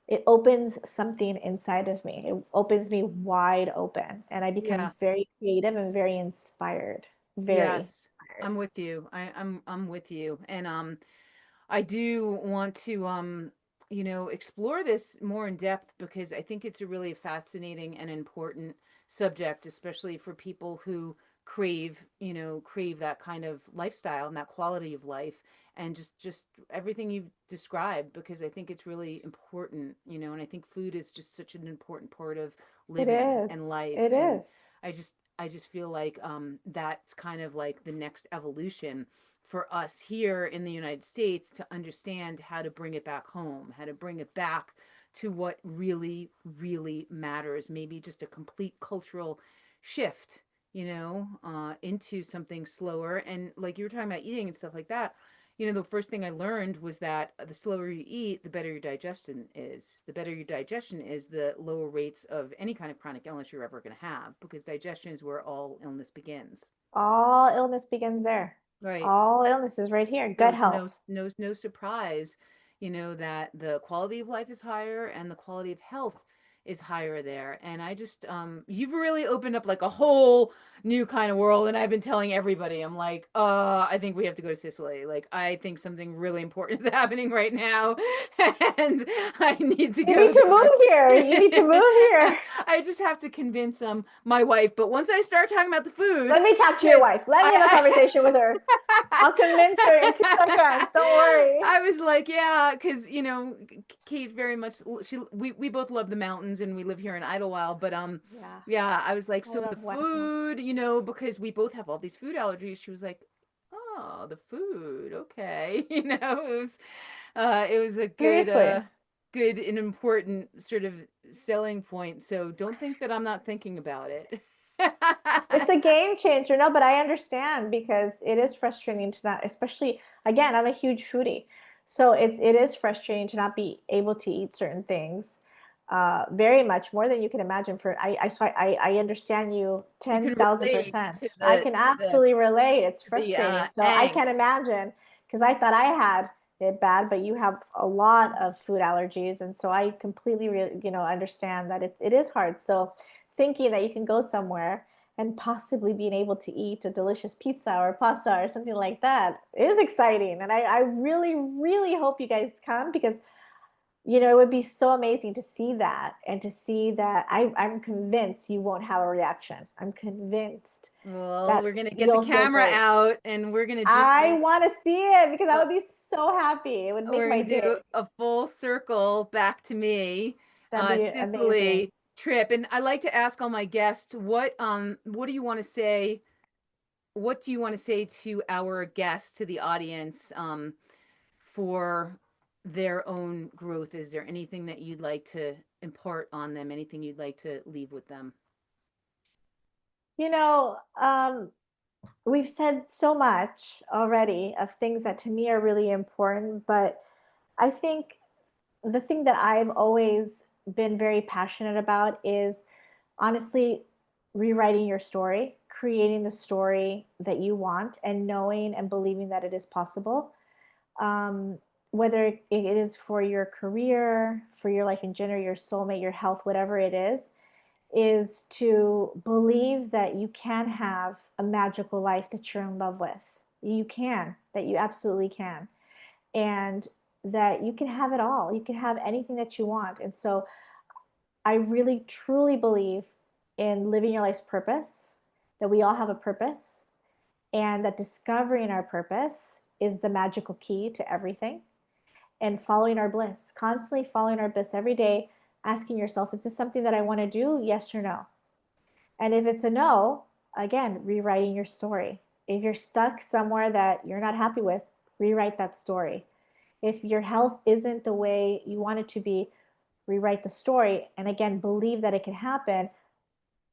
It opens something inside of me. It opens me wide open and I become Yeah. very creative and very inspired. Very Yes. inspired. I'm with you. I'm with you. And I do want to explore this more in depth because I think it's a really fascinating and important subject, especially for people who crave that kind of lifestyle and that quality of life, and just everything you've described, because I think it's really important, and I think food is just such an important part of It living and is. life. It And is. I just feel like that's kind of like the next evolution for us here in the United States, to understand how to bring it back home, how to bring it back to what really, really matters. Maybe just a complete cultural shift, into something slower. And like you were talking about eating and stuff like that, the first thing I learned was that the slower you eat, the better your digestion is. The better your digestion is, the lower rates of any kind of chronic illness you're ever going to have, because digestion is where all illness begins. All illness begins there. Right. All illnesses right here. So Gut it's health. no surprise, that the quality of life is higher and the quality of health is higher there. And I just you've really opened up like a whole new kind of world. And I've been telling everybody, I'm like, I think we have to go to Sicily. Like I think something really important is happening right now and I need to You need go to move here. there. You need to move here. I just have to convince my wife. But once I start talking about the food, Let me talk to your because wife. Let me have a conversation with her. I'll convince her in 2 seconds. Don't worry. I was like, yeah, because Kate very much we both love the mountains and we live here in Idlewild, but Yeah, yeah, I was like, I so the love wetlands. food, because we both have all these food allergies. She was like, oh, the food, okay, it was a Seriously. good and important sort of selling point. So don't think that I'm not thinking about it. It's a game changer, no, but I understand because it is frustrating to not, especially again, I'm a huge foodie. So it is frustrating to not be able to eat certain things very much more than you can imagine. I understand you You can relate 10,000%. to I the can absolutely relate. It's frustrating. So I can't angst. imagine because I thought I had it bad, but you have a lot of food allergies. And so I completely, understand that it is hard. So thinking that you can go somewhere and possibly being able to eat a delicious pizza or pasta or something like that is exciting. And I really, really hope you guys come because, it would be so amazing to see that and to see that I'm convinced you won't have a reaction. I'm convinced Well, that we're gonna get the you'll feel camera great. out and I want to see it because I uh, would be so happy. It would make we're my gonna do day. a full circle back to me, That'd be amazing. Sicily trip. And I like to ask all my guests, what do you want to say? What do you want to say to our guests, to the audience, for their own growth? Is there anything that you'd like to impart on them? Anything you'd like to leave with them? You know, um, we've said so much already of things that to me are really important, but I think the thing that I've always been very passionate about is honestly rewriting your story, creating the story that you want, and knowing and believing that it is possible. Um, whether it is for your career, for your life in general, your soulmate, your health, whatever it is to believe that you can have a magical life that you're in love with. You can, that you absolutely can. And that you can have it all. You can have anything that you want. And so I really truly believe in living your life's purpose, that we all have a purpose, and that discovering our purpose is the magical key to everything. And following our bliss, constantly following our bliss every day, asking yourself, is this something that I want to do? Yes or no? And if it's a no, again, rewriting your story. If you're stuck somewhere that you're not happy with, rewrite that story. If your health isn't the way you want it to be, rewrite the story. And again, believe that it can happen.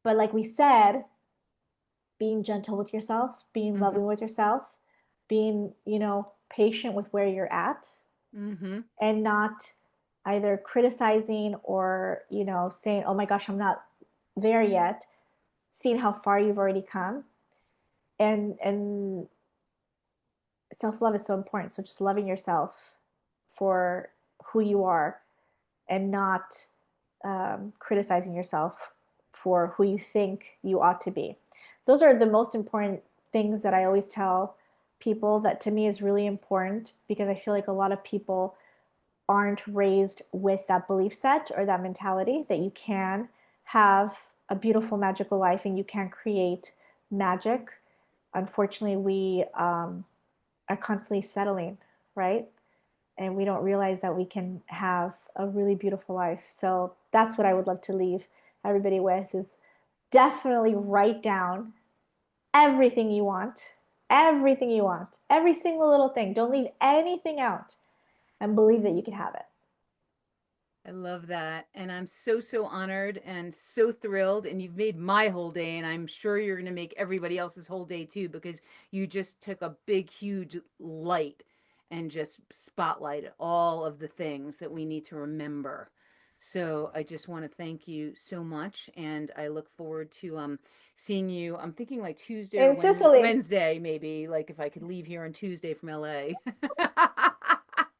But like we said, being gentle with yourself, being Mm-hmm. loving with yourself, being, patient with where you're at Mm-hmm. and not either criticizing or, saying, oh my gosh, I'm not there yet, seeing how far you've already come. And self-love is so important. So just loving yourself for who you are and not criticizing yourself for who you think you ought to be. Those are the most important things that I always tell people that to me is really important because I feel like a lot of people aren't raised with that belief set or that mentality that you can have a beautiful magical life and you can create magic. Unfortunately, we are constantly settling, right? And we don't realize that we can have a really beautiful life. So that's what I would love to leave everybody with is definitely write down everything you want, everything you want, every single little thing. Don't leave anything out and believe that you can have it. I love that. And I'm so, so honored and so thrilled. And you've made my whole day. And I'm sure you're going to make everybody else's whole day too, because you just took a big, huge light and just spotlighted all of the things that we need to remember. So I just want to thank you so much, and I look forward to seeing you. I'm thinking like Tuesday or In Sicily. Wednesday, maybe. Like if I could leave here on Tuesday from LA.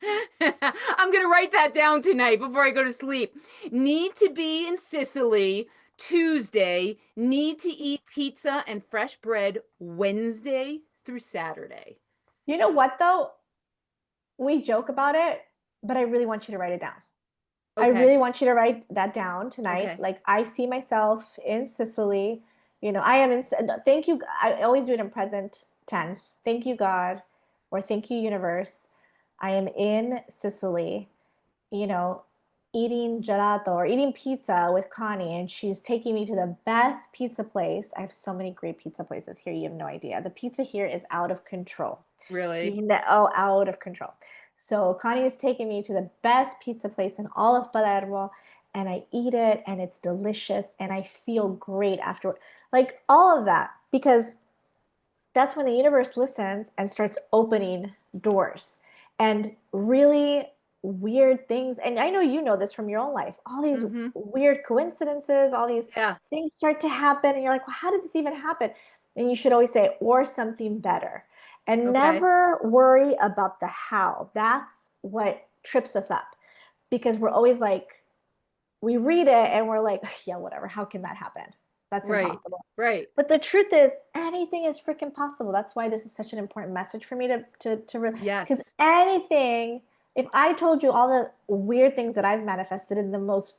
I'm gonna write that down tonight before I go to sleep. Need to be in Sicily Tuesday. Need to eat pizza and fresh bread Wednesday through Saturday. You know what though? We joke about it, but I really want you to write it down. I Okay. really want you to write that down tonight. Okay. Like I see myself in Sicily. I am in, thank you. I always do it in present tense. Thank you, God, or thank you, universe. I am in Sicily, you know, eating gelato or eating pizza with Connie, and she's taking me to the best pizza place. I have so many great pizza places here. You have no idea. The pizza here is out of control. Really? Out of control. So Connie is taking me to the best pizza place in all of Palermo, and I eat it, and it's delicious, and I feel great afterward. Like all of that, because that's when the universe listens and starts opening doors and really weird things. And I know you know this from your own life. All these Mm-hmm. weird coincidences, all these Yeah. things start to happen, and you're like, well, how did this even happen? And you should always say, or something better. And Okay. never worry about the how. That's what trips us up because we're always like, we read it and we're like, yeah, whatever. How can that happen? That's Right. impossible. Right. But the truth is, anything is freaking possible. That's why this is such an important message for me because Yes. anything, if I told you all the weird things that I've manifested in the most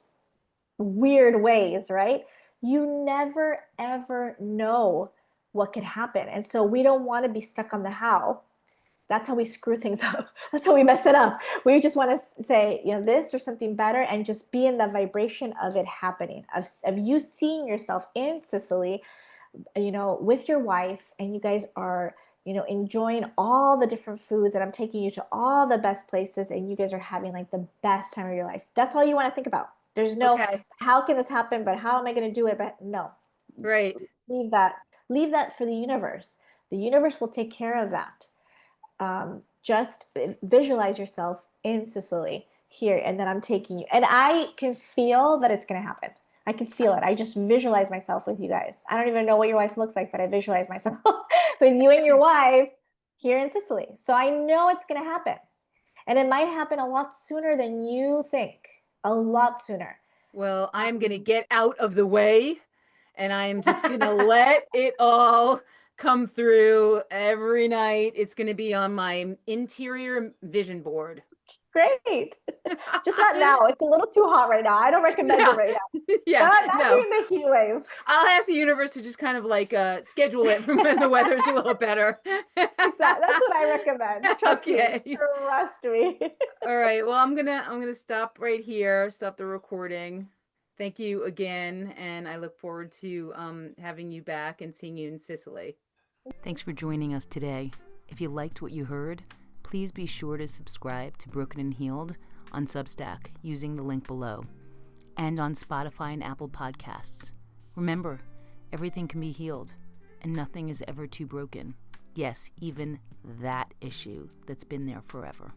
weird ways, right? You never ever know what could happen. And so we don't want to be stuck on the how. That's how we screw things up. That's how we mess it up. We just want to say, this or something better and just be in the vibration of it happening, of you seeing yourself in Sicily, with your wife, and you guys are, enjoying all the different foods, and I'm taking you to all the best places, and you guys are having like the best time of your life. That's all you want to think about. There's no, Okay. how can this happen, but how am I going to do it? But no, Right. leave that, leave that for the universe. The universe will take care of that. Just visualize yourself in Sicily here, and then I'm taking you. And I can feel that it's going to happen. I can feel it. I just visualize myself with you guys. I don't even know what your wife looks like, but I visualize myself with you and your wife here in Sicily. So I know it's going to happen. And it might happen a lot sooner than you think. A lot sooner. Well, I'm going to get out of the way and I am just going to let it all come through every night. It's going to be on my interior vision board. Great. Just not now. It's a little too hot right now. I don't recommend it Yeah. right now. Yeah. Not No. during the heat wave. I'll ask the universe to just kind of like schedule it from when the weather's a little better. Exactly. That's what I recommend. Trust me. Okay. Trust me. All right. Well, I'm gonna stop right here. Stop the recording. Thank you again, and I look forward to having you back and seeing you in Sicily. Thanks for joining us today. If you liked what you heard, please be sure to subscribe to Broken and Healed on Substack using the link below, and on Spotify and Apple Podcasts. Remember, everything can be healed, and nothing is ever too broken. Yes, even that issue that's been there forever.